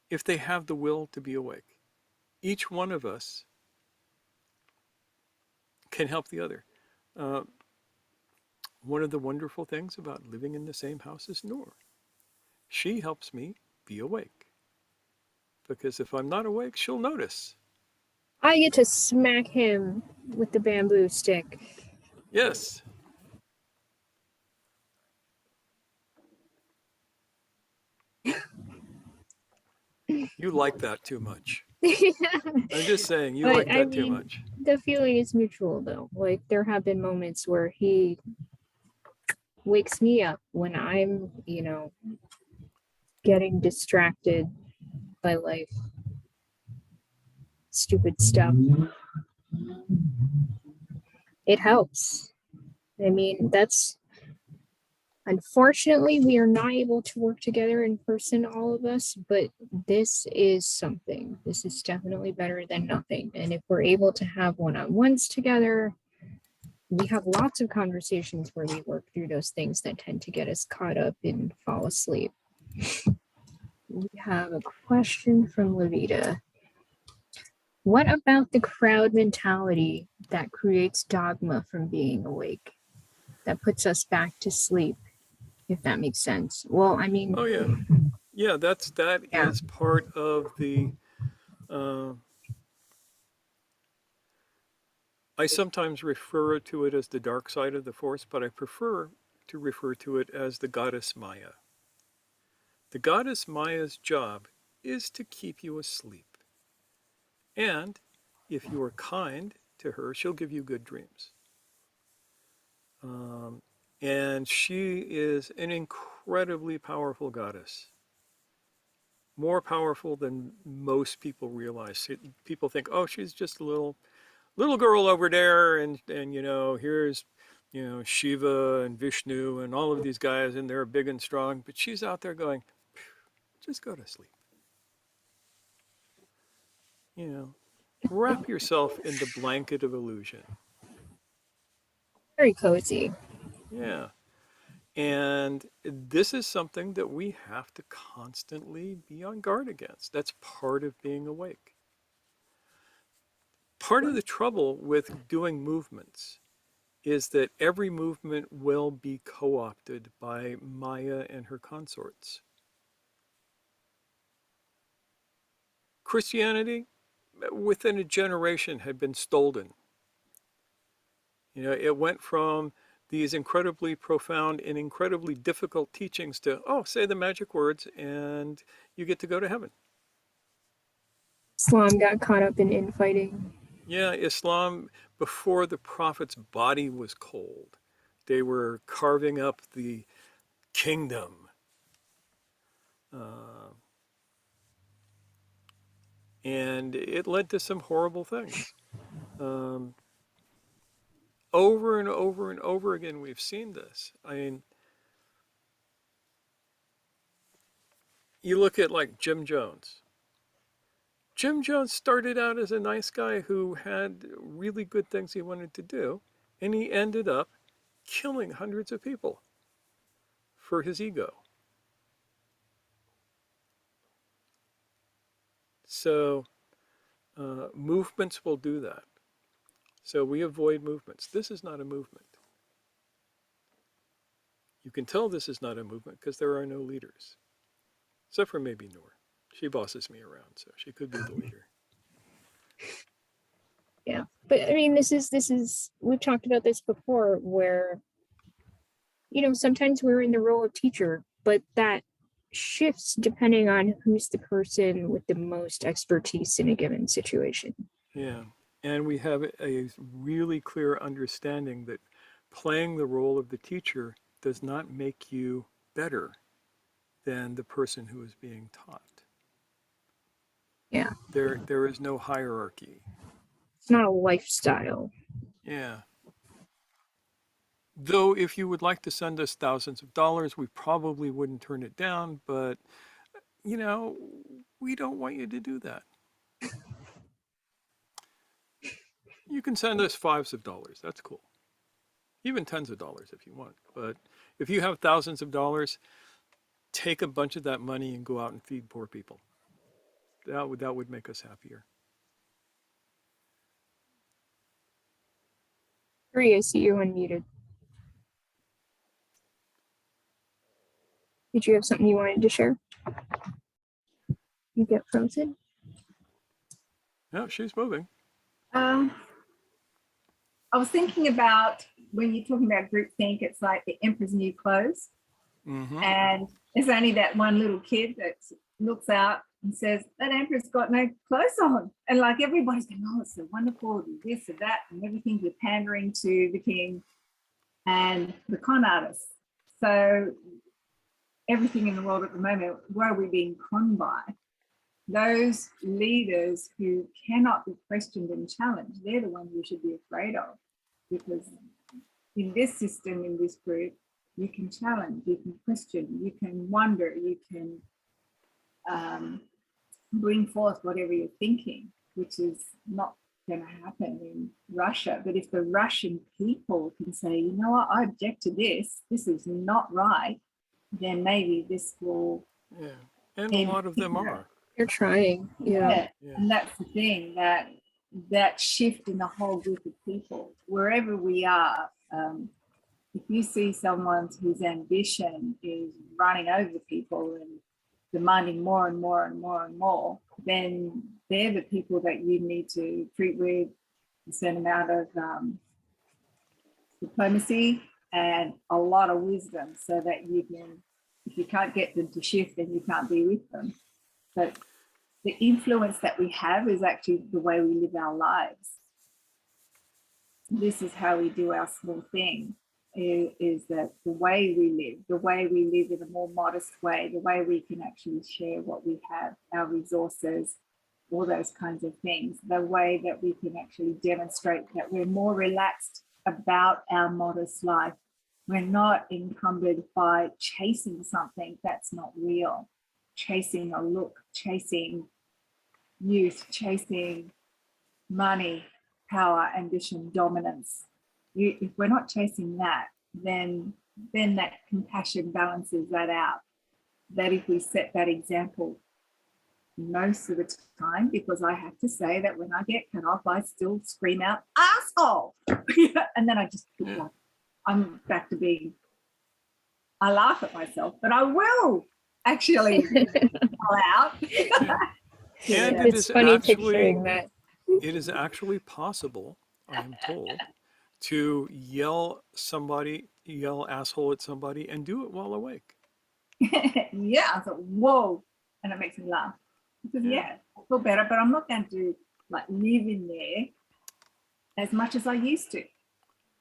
if they have the will to be awake. Each one of us can help the other. Uh, one of the wonderful things about living in the same house as Noor, she helps me be awake. Because if I'm not awake, she'll notice. I get to smack him with the bamboo stick. Yes. You like that too much. I'm just saying, you like that too much. The feeling is mutual though. Like there have been moments where he wakes me up when I'm, getting distracted by life. Stupid stuff. It helps. I mean, that's unfortunately we are not able to work together in person, all of us, but this is something. This is definitely better than nothing. And if we're able to have one-on-ones together, we have lots of conversations where we work through those things that tend to get us caught up and fall asleep. We have a question from Levita. What about the crowd mentality that creates dogma from being awake, that puts us back to sleep, if that makes sense? Well, I mean, oh yeah, yeah. That is part of the. I sometimes refer to it as the dark side of the force, but I prefer to refer to it as the goddess Maya. The goddess Maya's job is to keep you asleep. And if you are kind to her, she'll give you good dreams. And she is an incredibly powerful goddess. More powerful than most people realize. People think, oh, she's just a little girl over there, and here's Shiva and Vishnu and all of these guys, and they're big and strong. But she's out there going, just go to sleep. Wrap yourself in the blanket of illusion. very cozy. Yeah. And this is something that we have to constantly be on guard against. That's part of being awake. Part of the trouble with doing movements is that every movement will be co-opted by Maya and her consorts. Christianity, within a generation, had been stolen. It went from these incredibly profound and incredibly difficult teachings to, say the magic words and you get to go to heaven. Islam got caught up in infighting. Yeah, Islam, before the Prophet's body was cold, they were carving up the kingdom. And it led to some horrible things. Over and over and over again, we've seen this. I mean, you look at like Jim Jones. Jim Jones started out as a nice guy who had really good things he wanted to do, and he ended up killing hundreds of people for his ego. So movements will do that. So we avoid movements. This is not a movement. You can tell this is not a movement because there are no leaders, except for maybe Noor. She bosses me around, so she could be the leader. Yeah, but I mean, this is we've talked about this before, where sometimes we're in the role of teacher, but that shifts depending on who's the person with the most expertise in a given situation. Yeah, and we have a really clear understanding that playing the role of the teacher does not make you better than the person who is being taught. Yeah, There is no hierarchy. it's not a lifestyle. Yeah. Though if you would like to send us thousands of dollars, we probably wouldn't turn it down, but we don't want you to do that. You can send us fives of dollars. That's cool. Even tens of dollars if you want. But if you have thousands of dollars, take a bunch of that money and go out and feed poor people. That would make us happier. Maria, I see you're unmuted. Did you have something you wanted to share? You get frozen? No, she's moving. I was thinking about when you're talking about groupthink, it's like the emperor's new clothes. Mm-hmm. And there's only that one little kid that looks out and says, that emperor's got no clothes on. And like everybody's going, oh, it's so wonderful, this or that, and everything, we're pandering to the king and the con artists. So everything in the world at the moment, what are we being conned by? Those leaders who cannot be questioned and challenged, they're the ones we should be afraid of. Because in this system, in this group, you can challenge, you can question, you can wonder, you can bring forth whatever you're thinking, which is not going to happen in Russia. But if the Russian people can say, you know what, I object to this is not right, then maybe this will. Yeah, and a lot of them are. You're trying. Yeah. And that's the thing, that shift in the whole group of people, wherever we are. If you see someone whose ambition is running over people and demanding more and more and more and more, then they're the people that you need to treat with a certain amount of diplomacy and a lot of wisdom, so that you can, if you can't get them to shift, then you can't be with them. But the influence that we have is actually the way we live our lives. This is how we do our small thing, is that the way we live in a more modest way, the way we can actually share what we have, our resources, all those kinds of things, the way that we can actually demonstrate that we're more relaxed about our modest life. We're not encumbered by chasing something that's not real, chasing a look, chasing youth, chasing money, power, ambition, dominance. If we're not chasing that, then that compassion balances that out. That if we set that example most of the time, because I have to say that when I get cut off, I still scream out, asshole! And then I just keep like, I'm back to being, I laugh at myself, but I will actually call out. And it's funny picturing that. It is actually possible, I'm told, to yell asshole at somebody and do it while awake. Yeah, I thought, whoa, and it makes me laugh. Because I feel better, but I'm not going to like live in there as much as I used to.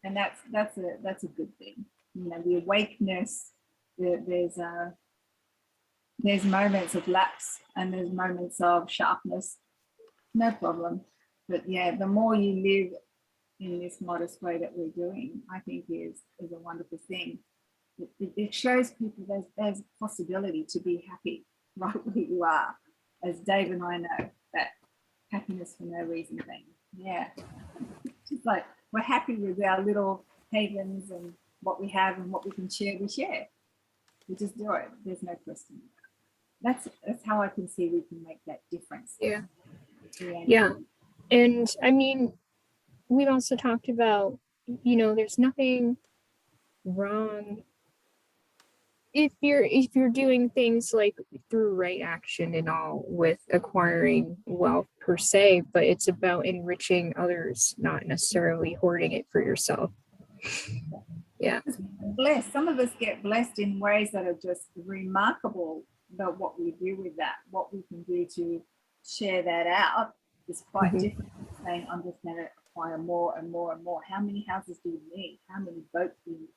And that's a good thing. You know, the awakeness, there's moments of lapse and there's moments of sharpness. No problem. But yeah, the more you live in this modest way that we're doing, I think is a wonderful thing. It shows people there's a possibility to be happy right where you are. As Dave and I know, that happiness for no reason thing. Yeah. Just like we're happy with our little havens and what we have and what we can share, we share. We just do it. There's no question. That's how I can see we can make that difference. Yeah. Yeah. And I mean, we've also talked about, there's nothing wrong if you're doing things like through right action and all with acquiring wealth per se, but it's about enriching others, not necessarily hoarding it for yourself. Yeah. Blessed. Some of us get blessed in ways that are just remarkable about what we do with that, what we can do to share that out is quite different from saying, I'm just going to acquire more and more and more. How many houses do you need? How many boats do you need?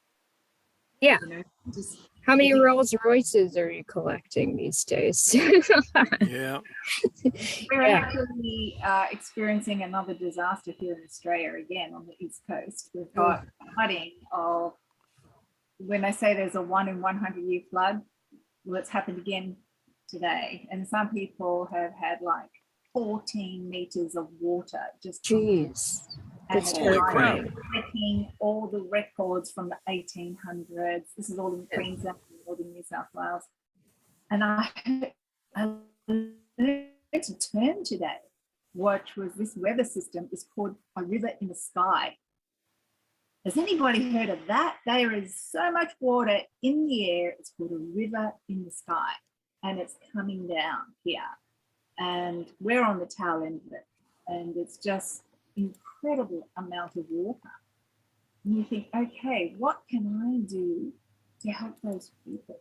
Yeah. Just how many Rolls Royces are you collecting these days? Yeah. We're actually experiencing another disaster here in Australia again on the East Coast. We've got flooding of, when they say there's a 1 in 100 year flood, well, it's happened again today. And some people have had like 14 meters of water just. Jeez. That's terrifying. Breaking all the records from the 1800s. This is all in Queensland, northern New South Wales. And I learned a term today, which was this weather system is called a river in the sky. Has anybody heard of that? There is so much water in the air. It's called a river in the sky, and it's coming down here. And we're on the tail end of it. And it's just incredible amount of water. And you think, okay, what can I do to help those people?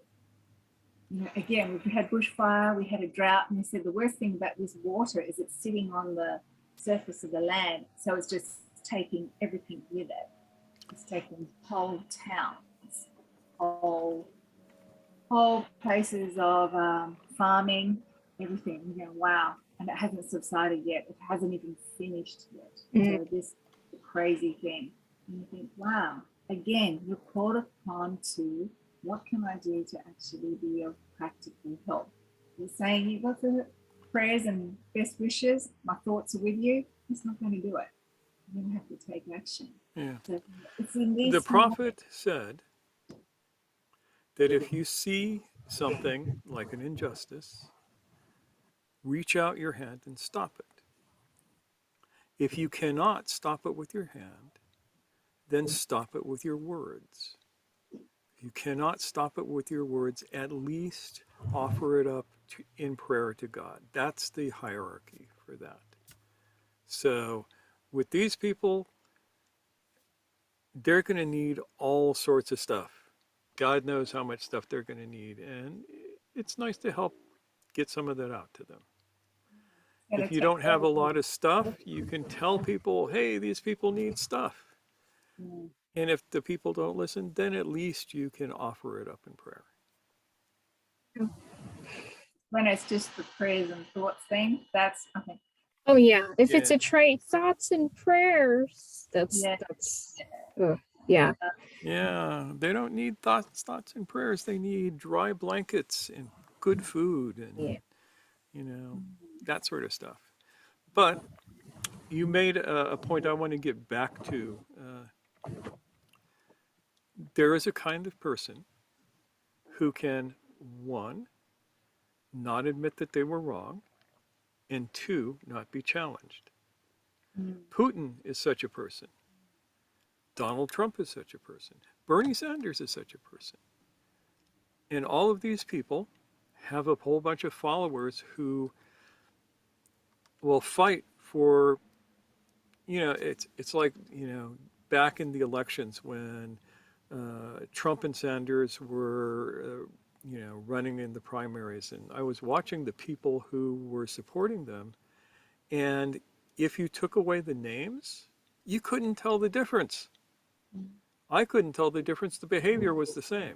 Again, we've had bushfire, we had a drought, and they said the worst thing about this water is it's sitting on the surface of the land, so it's just taking everything with it. It's taking whole towns, whole places of farming, everything. Wow. And it hasn't subsided yet. It hasn't even finished yet. So this crazy thing. And you think, wow, again, you're called upon to what can I do to actually be of practical help? You're saying you've got the prayers and best wishes, my thoughts are with you. It's not going to do it. You're going to have to take action. Yeah. So it's in these The prophet said that if you see something like an injustice, reach out your hand and stop it. If you cannot stop it with your hand, then stop it with your words. If you cannot stop it with your words, at least offer it up in prayer to God. That's the hierarchy for that. So with these people, they're going to need all sorts of stuff. God knows how much stuff they're going to need. And it's nice to help get some of that out to them. If you don't have a lot of stuff, you can tell people, hey, these people need stuff. And if the people don't listen, then at least you can offer it up in prayer. When it's just the prayers and thoughts thing, that's, I think. Oh yeah, if it's a trite thoughts and prayers, that's yeah. Yeah, they don't need thoughts and prayers. They need dry blankets and good food and that sort of stuff. But you made a point I want to get back to. There is a kind of person who can, one, not admit that they were wrong, and two, not be challenged. Putin is such a person. Donald Trump is such a person. Bernie Sanders is such a person. And all of these people have a whole bunch of followers who will fight for, it's like, back in the elections when Trump and Sanders were, running in the primaries. And I was watching the people who were supporting them. And if you took away the names, you couldn't tell the difference. I couldn't tell the difference. The behavior was the same.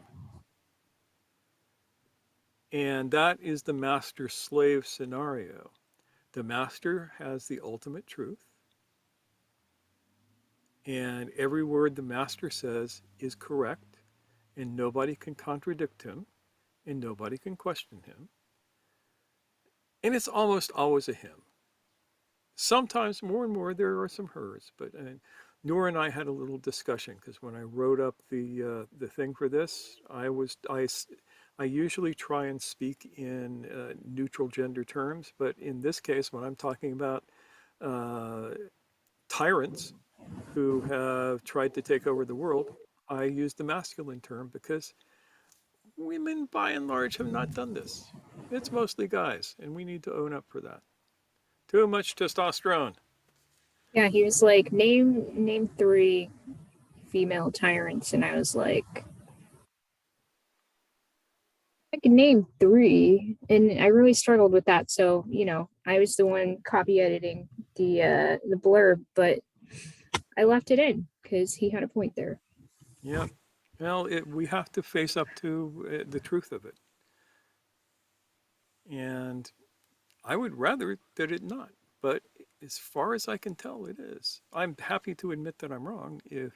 And that is the master-slave scenario. The master has the ultimate truth. And every word the master says is correct. And nobody can contradict him. And nobody can question him. And it's almost always a him. Sometimes more and more there are some hers. But Noor and I had a little discussion because when I wrote up the thing for this, I usually try and speak in neutral gender terms, but in this case, when I'm talking about uh, tyrants who have tried to take over the world, I use the masculine term because women, by and large, have not done this. It's mostly guys, and we need to own up for that. Too much testosterone. Yeah, he was like, name three female tyrants, and I was like, I can name three, and I really struggled with that. So, I was the one copy editing the blurb, but I left it in because he had a point there. Yeah. Well, we have to face up to the truth of it. And I would rather that it not. But as far as I can tell, it is. I'm happy to admit that I'm wrong if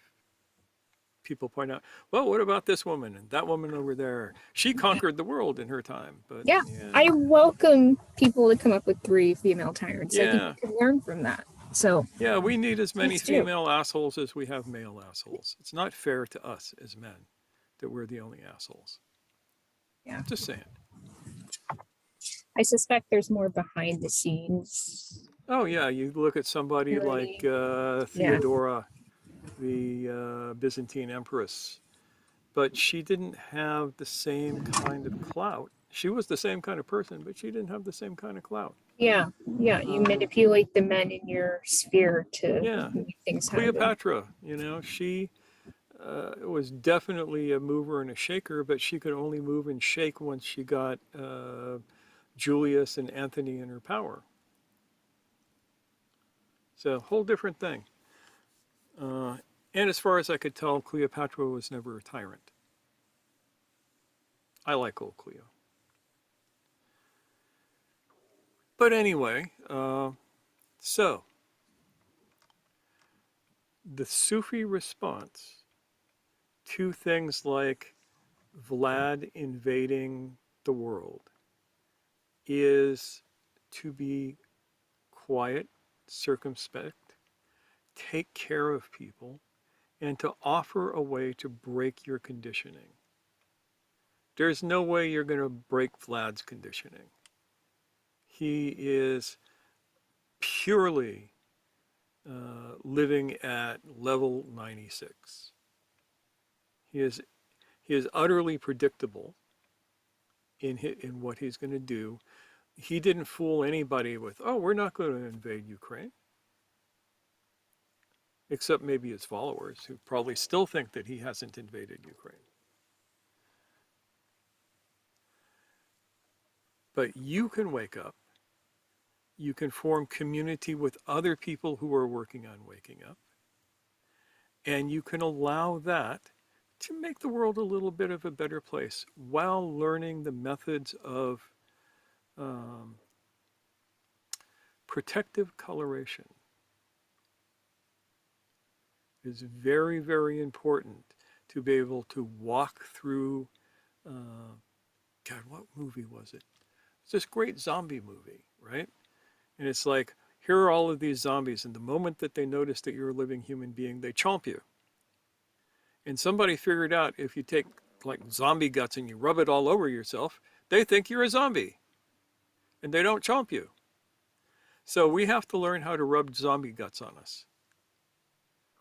people point out, well, what about this woman and that woman over there? She conquered the world in her time. But Yeah, yeah, I welcome people to come up with three female tyrants. I think yeah, we can learn from that. So yeah, we need as many please do. female assholes as we have male assholes. It's not fair to us as men that we're the only assholes. Yeah, Just saying. I suspect there's more behind the scenes. Oh, yeah, you look at somebody like Yeah, Theodora, the Byzantine empress, but she didn't have the same kind of clout. She was the same kind of person, but she didn't have the same kind of clout. yeah, yeah. You Um, manipulate the men in your sphere to yeah, make things happen. Cleopatra, she was definitely a mover and a shaker, but she could only move and shake once she got Julius and Anthony in her power. So, whole different thing. Uh, and as far as I could tell, Cleopatra was never a tyrant. I like old Cleo. But anyway, so the Sufi response to things like Vlad invading the world is to be quiet, circumspect, take care of people, and to offer a way to break your conditioning. There's no way you're going to break Vlad's conditioning. He is purely living at level 96. He is utterly predictable in what he's going to do. He didn't fool anybody with, oh, we're not going to invade Ukraine, except maybe his followers who probably still think that he hasn't invaded Ukraine. But you can wake up. You can form community with other people who are working on waking up. And you can allow that to make the world a little bit of a better place while learning the methods of um, protective coloration. It's very, very important to be able to walk through, God, what movie was it? It's this great zombie movie, right? And it's like, here are all of these zombies, and the moment that they notice that you're a living human being, they chomp you. And somebody figured out if you take like zombie guts and you rub it all over yourself, they think you're a zombie and they don't chomp you. So we have to learn how to rub zombie guts on us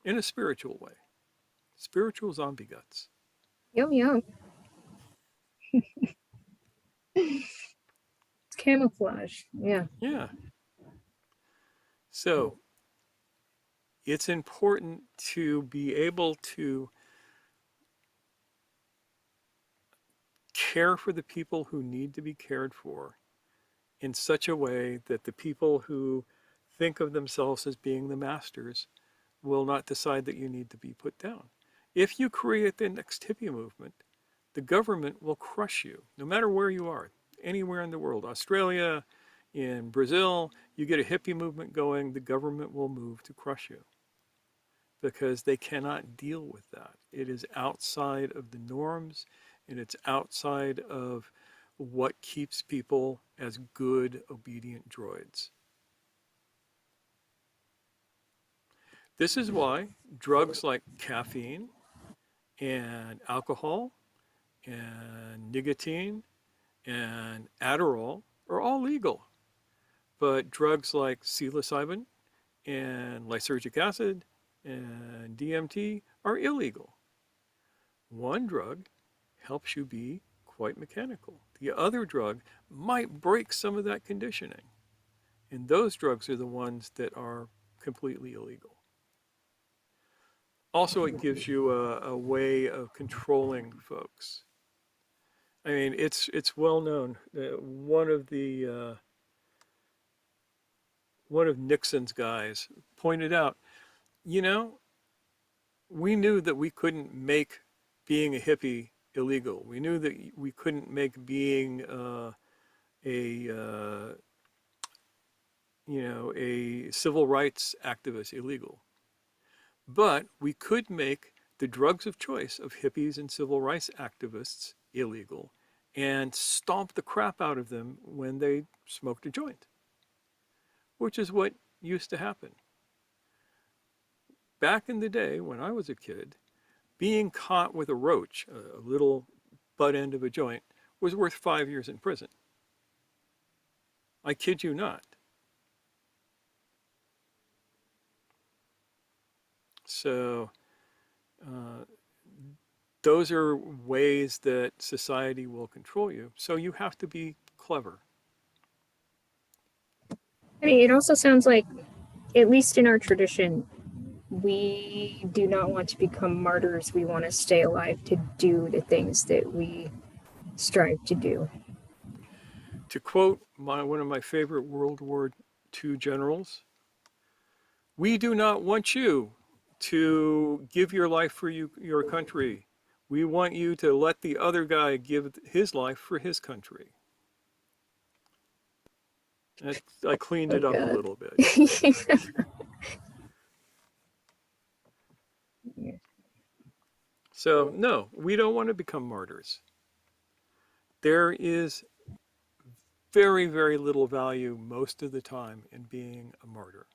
in a spiritual way. Spiritual zombie guts. Yum yum. Camouflage. Yeah. Yeah. So it's important to be able to care for the people who need to be cared for in such a way that the people who think of themselves as being the masters will not decide that you need to be put down. If you create the next hippie movement, the government will crush you, no matter where you are, anywhere in the world. Australia, in Brazil, you get a hippie movement going, the government will move to crush you because they cannot deal with that. It is outside of the norms and it's outside of what keeps people as good, obedient droids. This is why drugs like caffeine and alcohol and nicotine and Adderall are all legal. But drugs like psilocybin and lysergic acid and DMT are illegal. One drug helps you be quite mechanical. The other drug might break some of that conditioning. And those drugs are the ones that are completely illegal. Also, it gives you a way of controlling folks. I mean, it's well known. One of Nixon's guys pointed out, you know, we knew that we couldn't make being a hippie illegal. We knew that we couldn't make being a civil rights activist illegal. But we could make the drugs of choice of hippies and civil rights activists illegal and stomp the crap out of them when they smoked a joint, which is what used to happen. Back in the day when I was a kid, being caught with a roach, a little butt end of a joint, was worth 5 years in prison. I kid you not. So those are ways that society will control you. So you have to be clever. I mean, it also sounds like, at least in our tradition, we do not want to become martyrs. We want to stay alive to do the things that we strive to do. To quote one of my favorite World War II generals, we do not want you to give your life for your country. We want you to let the other guy give his life for his country. I cleaned it up a little bit. So, no, we don't want to become martyrs. There is very, very little value most of the time in being a martyr.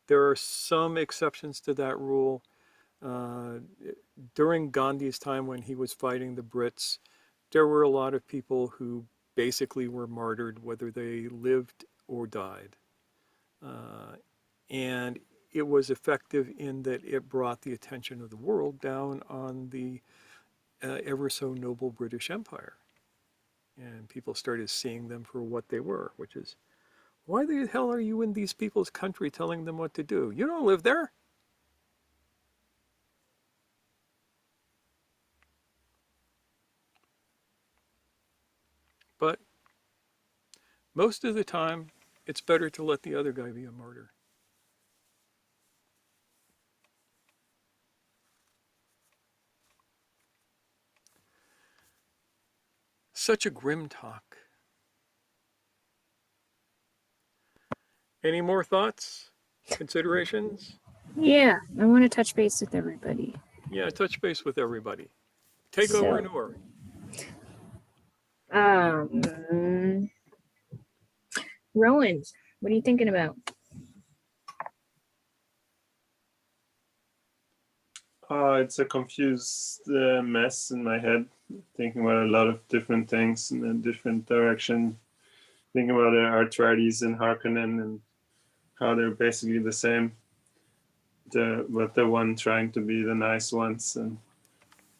There are some exceptions to that rule. During Gandhi's time when he was fighting the Brits, there were a lot of people who basically were martyred, whether they lived or died. And it was effective in that it brought the attention of the world down on the ever so noble British Empire. And people started seeing them for what they were, which is, why the hell are you in these people's country telling them what to do? You don't live there. But most of the time, it's better to let the other guy be a martyr. Such a grim talk. Any more thoughts, considerations? Yeah, I want to touch base with everybody. Yeah, touch base with everybody. Take over, Noor. Rowan, what are you thinking about? It's a confused mess in my head, thinking about a lot of different things in a different direction. Thinking about arthritis and Harkonnen and how they're basically the same. But the one trying to be the nice ones and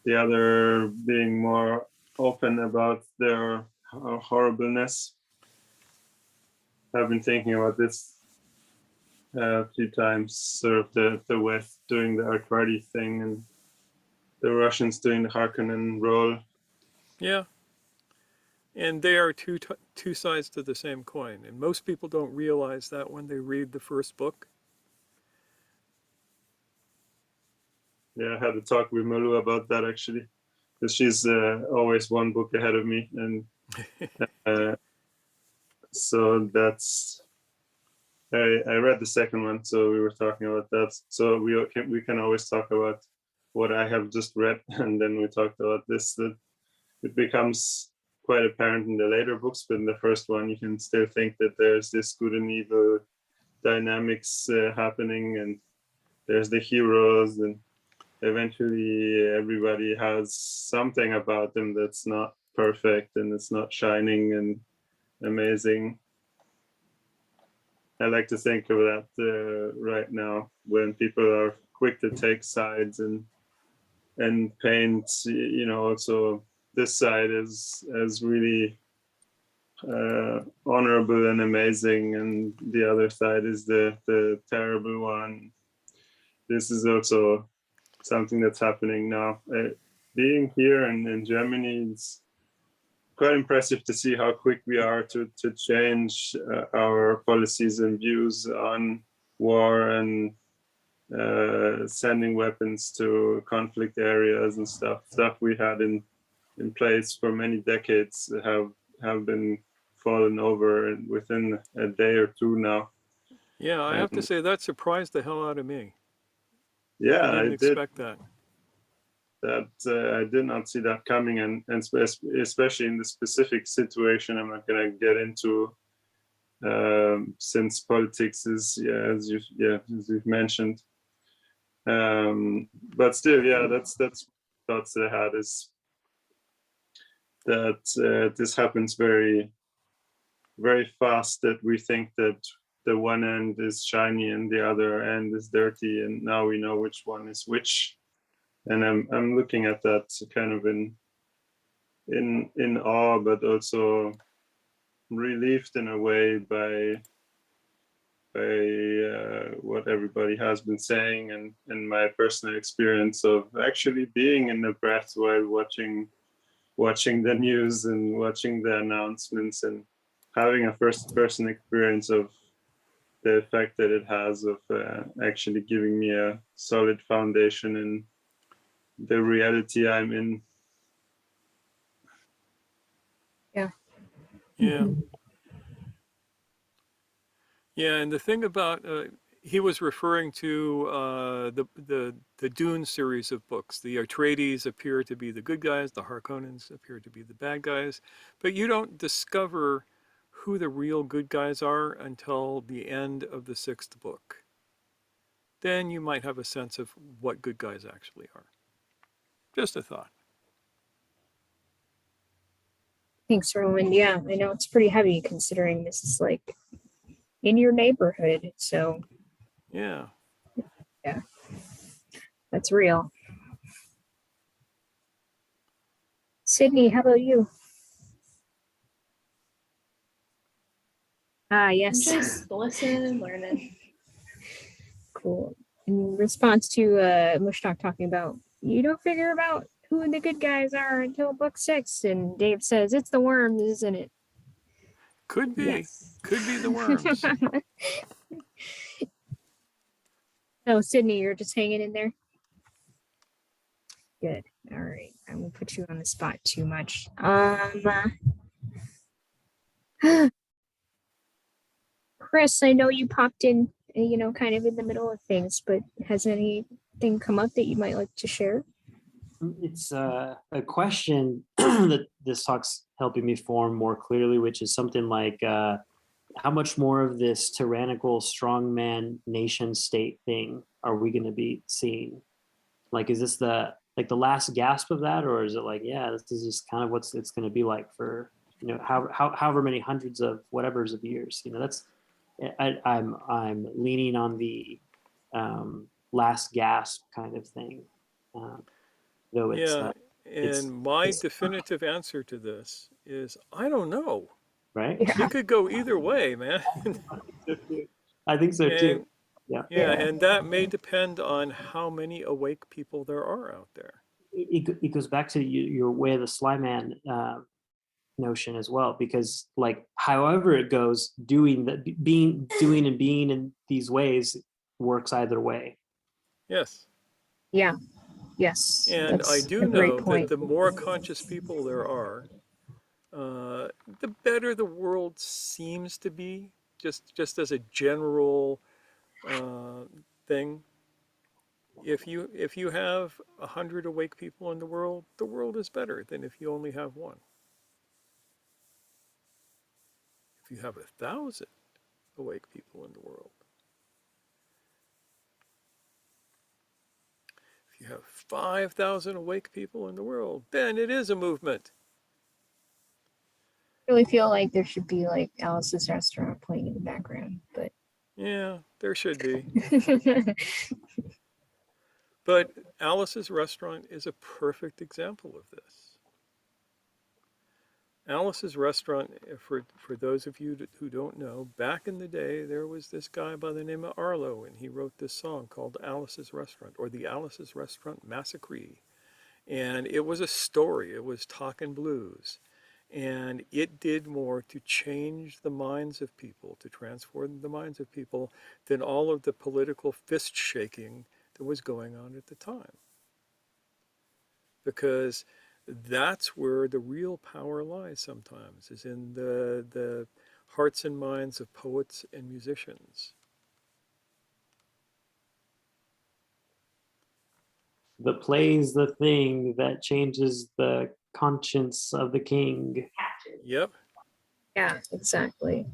the other being more open about their horribleness. I've been thinking about this a few times, sort of the West doing the arthritis thing and the Russians doing the Harkonnen role. Yeah. And they are two sides to the same coin. And most people don't realize that when they read the first book. Yeah, I had a talk with Malu about that actually, because she's always one book ahead of me. And so that's, I read the second one, so we were talking about that. So we can always talk about what I have just read, and then we talked about this, that it becomes quite apparent in the later books, but in the first one, you can still think that there's this good and evil dynamics happening, and there's the heroes, and eventually everybody has something about them that's not perfect and it's not shining and amazing. I like to think of that right now when people are quick to take sides and paint, also this side as really honorable and amazing, and the other side is the terrible one. This is also something that's happening now. Being here in Germany, it's quite impressive to see how quick we are to change our policies and views on war and sending weapons to conflict areas and stuff we had in place for many decades have been fallen over within a day or two now. Yeah, I have to say that surprised the hell out of me. Yeah, I didn't expect that. I did not see that coming, and especially in the specific situation I'm not going to get into, since politics is, as you've mentioned. But still, that's thoughts that I had is that this happens very, very fast, that we think that the one end is shiny and the other end is dirty, and now we know which one is which. And I'm looking at that kind of in awe, but also relieved in a way by what everybody has been saying, and my personal experience of actually being in the breath while watching the news and watching the announcements and having a first-person experience of the effect that it has of actually giving me a solid foundation in the reality I'm in. Yeah. Yeah. Yeah, and the thing about he was referring to the Dune series of books. The Atreides appear to be the good guys, the Harkonnens appear to be the bad guys, but you don't discover who the real good guys are until the end of the 6th book. Then you might have a sense of what good guys actually are. Just a thought. Thanks, Roland. Yeah, I know it's pretty heavy considering this is like in your neighborhood. So yeah, that's real. Sydney, how about you? Yes. Just listening, learning. Cool. In response to Mushtak talking about, you don't figure about who the good guys are until book 6, and Dave says it's the worms, isn't it? Could be. Yes. Could be the worms. No, Sydney, you're just hanging in there. Good. All right. I won't put you on the spot too much. Chris, I know you popped in, kind of in the middle of things, but has anything come up that you might like to share? It's a question that this talk's helping me form more clearly, which is something like how much more of this tyrannical strongman nation state thing are we going to be seeing? Like, is this the last gasp of that, or is it like, yeah, this is just kind of what it's going to be like for however many hundreds of whatever's of years? That's I'm leaning on the last gasp kind of thing. Though it's, and my definitive answer to this is I don't know. Right? It could go either way, man. I think so too. Yeah, and that may depend on how many awake people there are out there. It goes back to your way of the sly man notion as well, because like however it goes, doing and being in these ways works either way. Yes. Yeah. Yes. And I do know that the more conscious people there are, the better the world seems to be, just as a general thing. If you have 100 awake people in the world is better than if you only have one. If you have 1,000 awake people in the world, You have 5,000 awake people in the world, then it is a movement. I really feel like there should be like Alice's Restaurant playing in the background, but Yeah, there should be. But Alice's Restaurant is a perfect example of this. Alice's Restaurant, for those of you who don't know, back in the day, there was this guy by the name of Arlo, and he wrote this song called Alice's Restaurant, or the Alice's Restaurant Massacre. And it was a story. It was talking blues. And it did more to change the minds of people, to transform the minds of people, than all of the political fist shaking that was going on at the time. Because that's where the real power lies sometimes, is in the hearts and minds of poets and musicians. The play's the thing that changes the conscience of the king. Yep. yeah, exactly.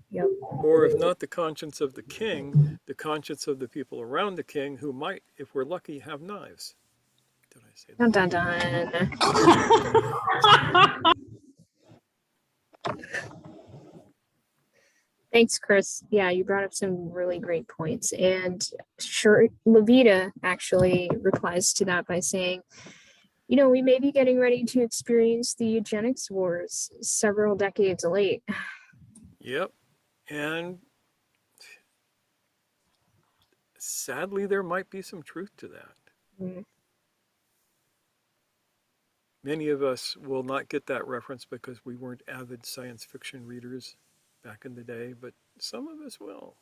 Yep. Or if not the conscience of the king, the conscience of the people around the king who might, if we're lucky, have knives. Did I say that? Dun dun dun. Thanks, Chris. Yeah, you brought up some really great points. And sure, Levita actually replies to that by saying, you know, we may be getting ready to experience the eugenics wars several decades late. Yep. And sadly, there might be some truth to that. Mm. Many of us will not get that reference because we weren't avid science fiction readers back in the day, but some of us will.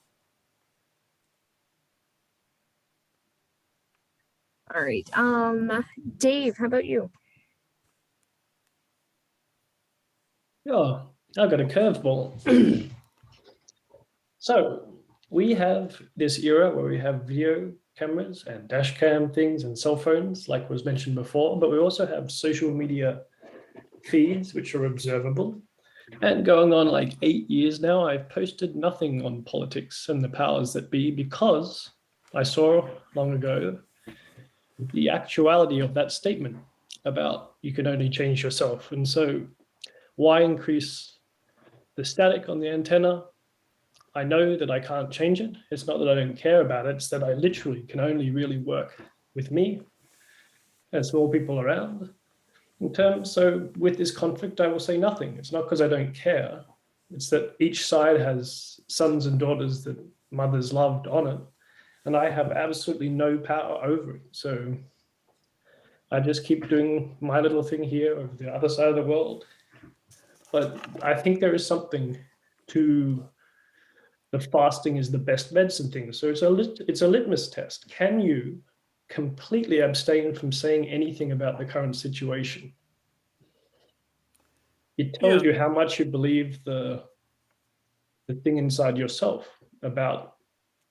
All right. Dave, how about you? Yeah, I've got a curveball. So we have this era where we have video cameras and dash cam things and cell phones, like was mentioned before, but we also have social media feeds, which are observable. And going on like 8 years now, I've posted nothing on politics and the powers that be because I saw long ago the actuality of that statement about you can only change yourself. And so why increase the static on the antenna? I know that I can't change it. It's not that I don't care about it. It's that I literally can only really work with me and small people around. So with this conflict, I will say nothing. It's not because I don't care. It's that each side has sons and daughters that mothers loved on it. And I have absolutely no power over it. So I just keep doing my little thing here over the other side of the world. But I think there is something to the fasting is the best medicine thing. So it's a litmus test. Can you completely abstain from saying anything about the current situation? It tells you how much you believe the thing inside yourself about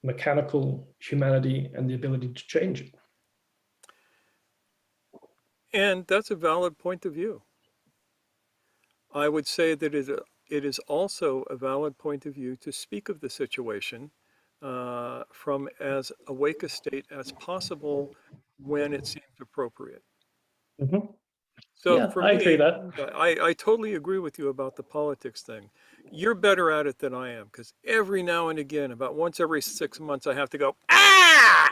mechanical humanity and the ability to change it. And that's a valid point of view. I would say that it is also a valid point of view to speak of the situation from as awake a state as possible when it seems appropriate. Mm-hmm. So yeah, for I me, agree that. I totally agree with you about the politics thing. You're better at it than I am, because every now and again, about once every 6 months, I have to go, ah!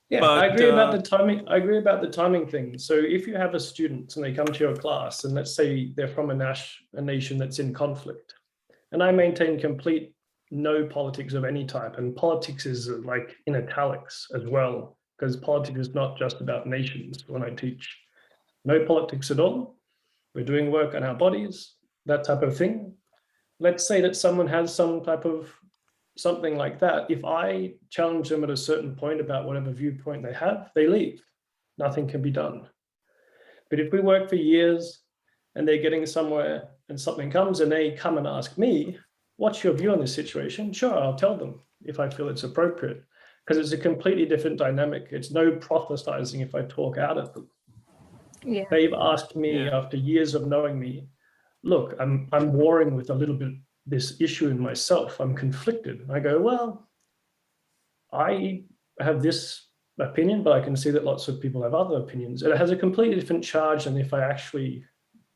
Yeah, but, I agree about the timing. I agree about the timing thing. So if you have a student and they come to your class, and let's say they're from a nation that's in conflict, and I maintain complete no politics of any type, and politics is like in italics as well, because politics is not just about nations. When I teach, no politics at all. We're doing work on our bodies, that type of thing. Let's say that someone has some type of something like that. If I challenge them at a certain point about whatever viewpoint they have, they leave. Nothing can be done. But if we work for years and they're getting somewhere and something comes and they come and ask me, what's your view on this situation? Sure, I'll tell them if I feel it's appropriate, because it's a completely different dynamic. It's no proselytizing if I talk out at them. Yeah. They've asked me after years of knowing me, look, I'm warring with a little bit this issue in myself. I'm conflicted. I go, well, I have this opinion, but I can see that lots of people have other opinions. It has a completely different charge than if I actually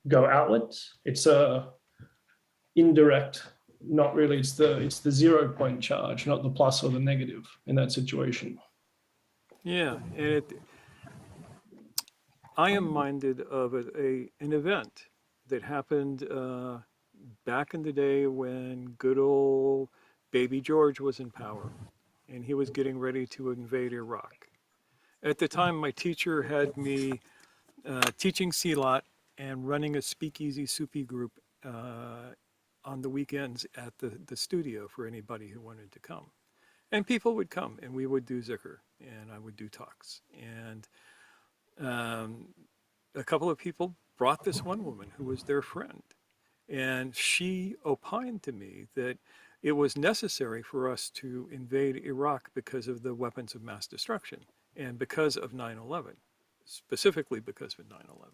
go outwards. It's a indirect, not really. It's the 0 point charge, not the plus or the negative in that situation. Yeah, and I am minded of an event that happened back in the day when good old baby George was in power, and he was getting ready to invade Iraq. At the time, my teacher had me teaching lot and running a speakeasy Sufi group on the weekends at the studio for anybody who wanted to come. And people would come, and we would do zikr, and I would do talks. And a couple of people brought this one woman who was their friend. And she opined to me that it was necessary for us to invade Iraq because of the weapons of mass destruction and because of 9/11, specifically because of 9/11.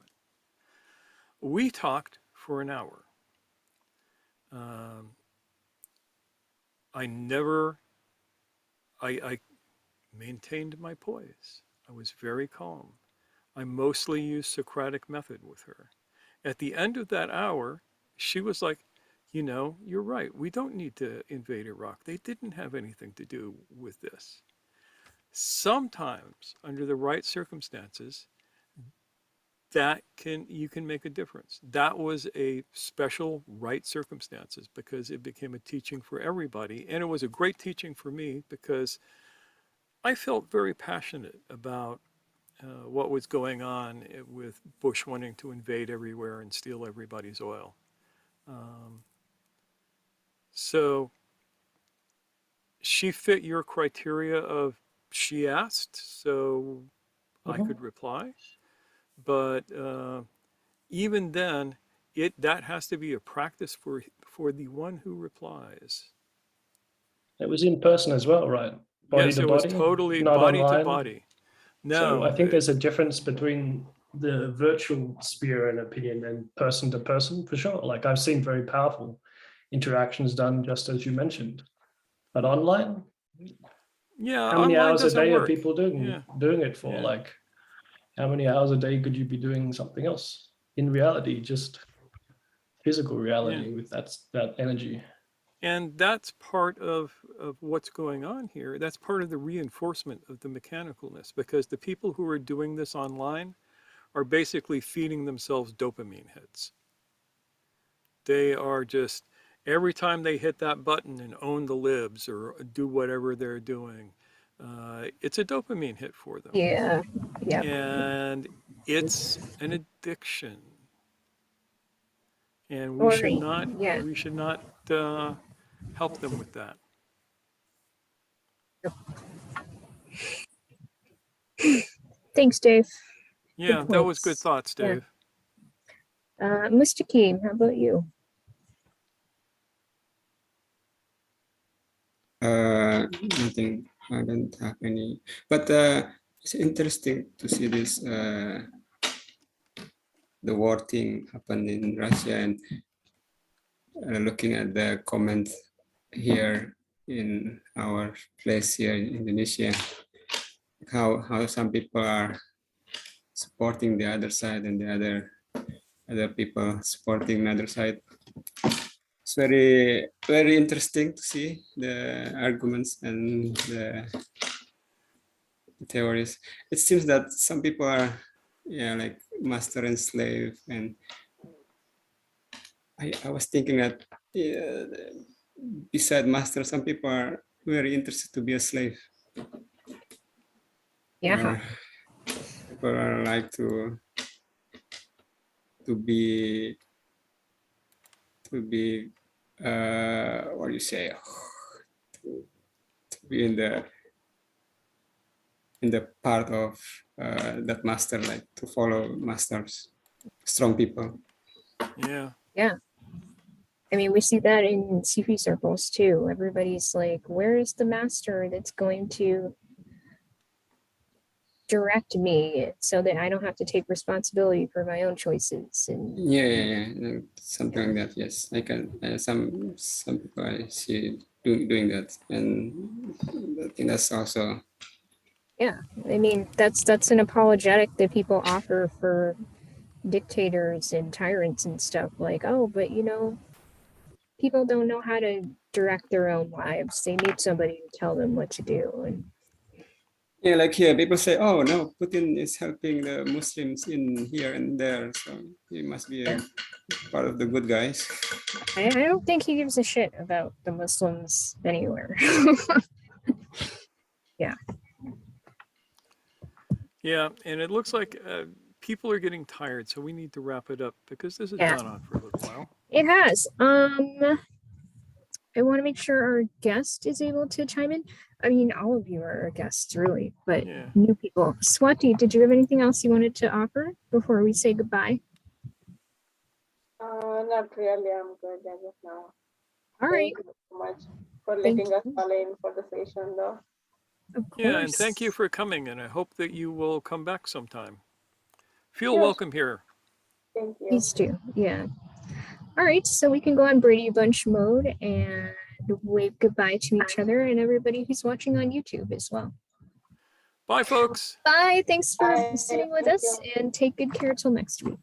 We talked for an hour. I maintained my poise. I was very calm. I mostly used Socratic method with her. At the end of that hour, she was like, you know, you're right. We don't need to invade Iraq. They didn't have anything to do with this. Sometimes, under the right circumstances, you can make a difference. That was a special right circumstances because it became a teaching for everybody. And it was a great teaching for me because I felt very passionate about what was going on with Bush wanting to invade everywhere and steal everybody's oil. So she fit your criteria of she asked, so I could reply. But even then, that has to be a practice for the one who replies. It was in person as well, right? Body yes, to it body, was totally not body online. to body. No, So I think there's a difference between the virtual sphere and opinion and person to person for sure. Like I've seen very powerful interactions done just as you mentioned, but online, yeah, how many online hours a doesn't day work. are people doing it for? Yeah. Like how many hours a day could you be doing something else? In reality, just physical reality with that energy. And that's part of what's going on here. That's part of the reinforcement of the mechanicalness because the people who are doing this online are basically feeding themselves dopamine hits. They are just, every time they hit that button and own the libs or do whatever they're doing, it's a dopamine hit for them. Yeah. Yeah. And it's an addiction. And we should not help them with that. Thanks, Dave. Yeah, that was good thoughts, Dave. Yeah. Mr. Keem, how about you? Nothing. I don't have any. But it's interesting to see this the war thing happened in Russia and looking at the comments here in our place here in Indonesia, how some people are supporting the other side and the other people supporting another side. It's very, very interesting to see the arguments and the theories. It seems that some people are, like master and slave. And I was thinking that beside master, some people are very interested to be a slave. Yeah. People are like to be what do you say, to be in the part of that master, like to follow masters, strong people. Yeah. Yeah. I mean, we see that in Sufi circles too. Everybody's like, where is the master that's going to direct me so that I don't have to take responsibility for my own choices. And No, something like that. Yes, I can. Some people I see doing that, and I think that's also. yeah, I mean that's an apologetic that people offer for dictators and tyrants and stuff. Like, oh, but you know, people don't know how to direct their own lives. They need somebody to tell them what to do. And Yeah, like here, people say, "Oh no, Putin is helping the Muslims in here and there, so he must be a part of the good guys." I don't think he gives a shit about the Muslims anywhere. Yeah. Yeah, and it looks like people are getting tired, so we need to wrap it up because this has Yeah. gone on for a little while. It has. I want to make sure our guest is able to chime in. I mean, all of you are our guests, really, but Yeah. new people. Swati, did you have anything else you wanted to offer before we say goodbye? Not really. I'm good as of now. All right. Thank you so much for Thank letting us you. call in for the session, though. Of course. Yeah, and thank you for coming, and I hope that you will come back sometime. Feel Yes. welcome here. Thank you. Please do. Yeah. All right, so we can go on Brady Bunch mode and wave goodbye to each other and everybody who's watching on YouTube as well. Bye, folks. Bye. Thanks for Bye. sitting with Thank us you. and take good care till next week.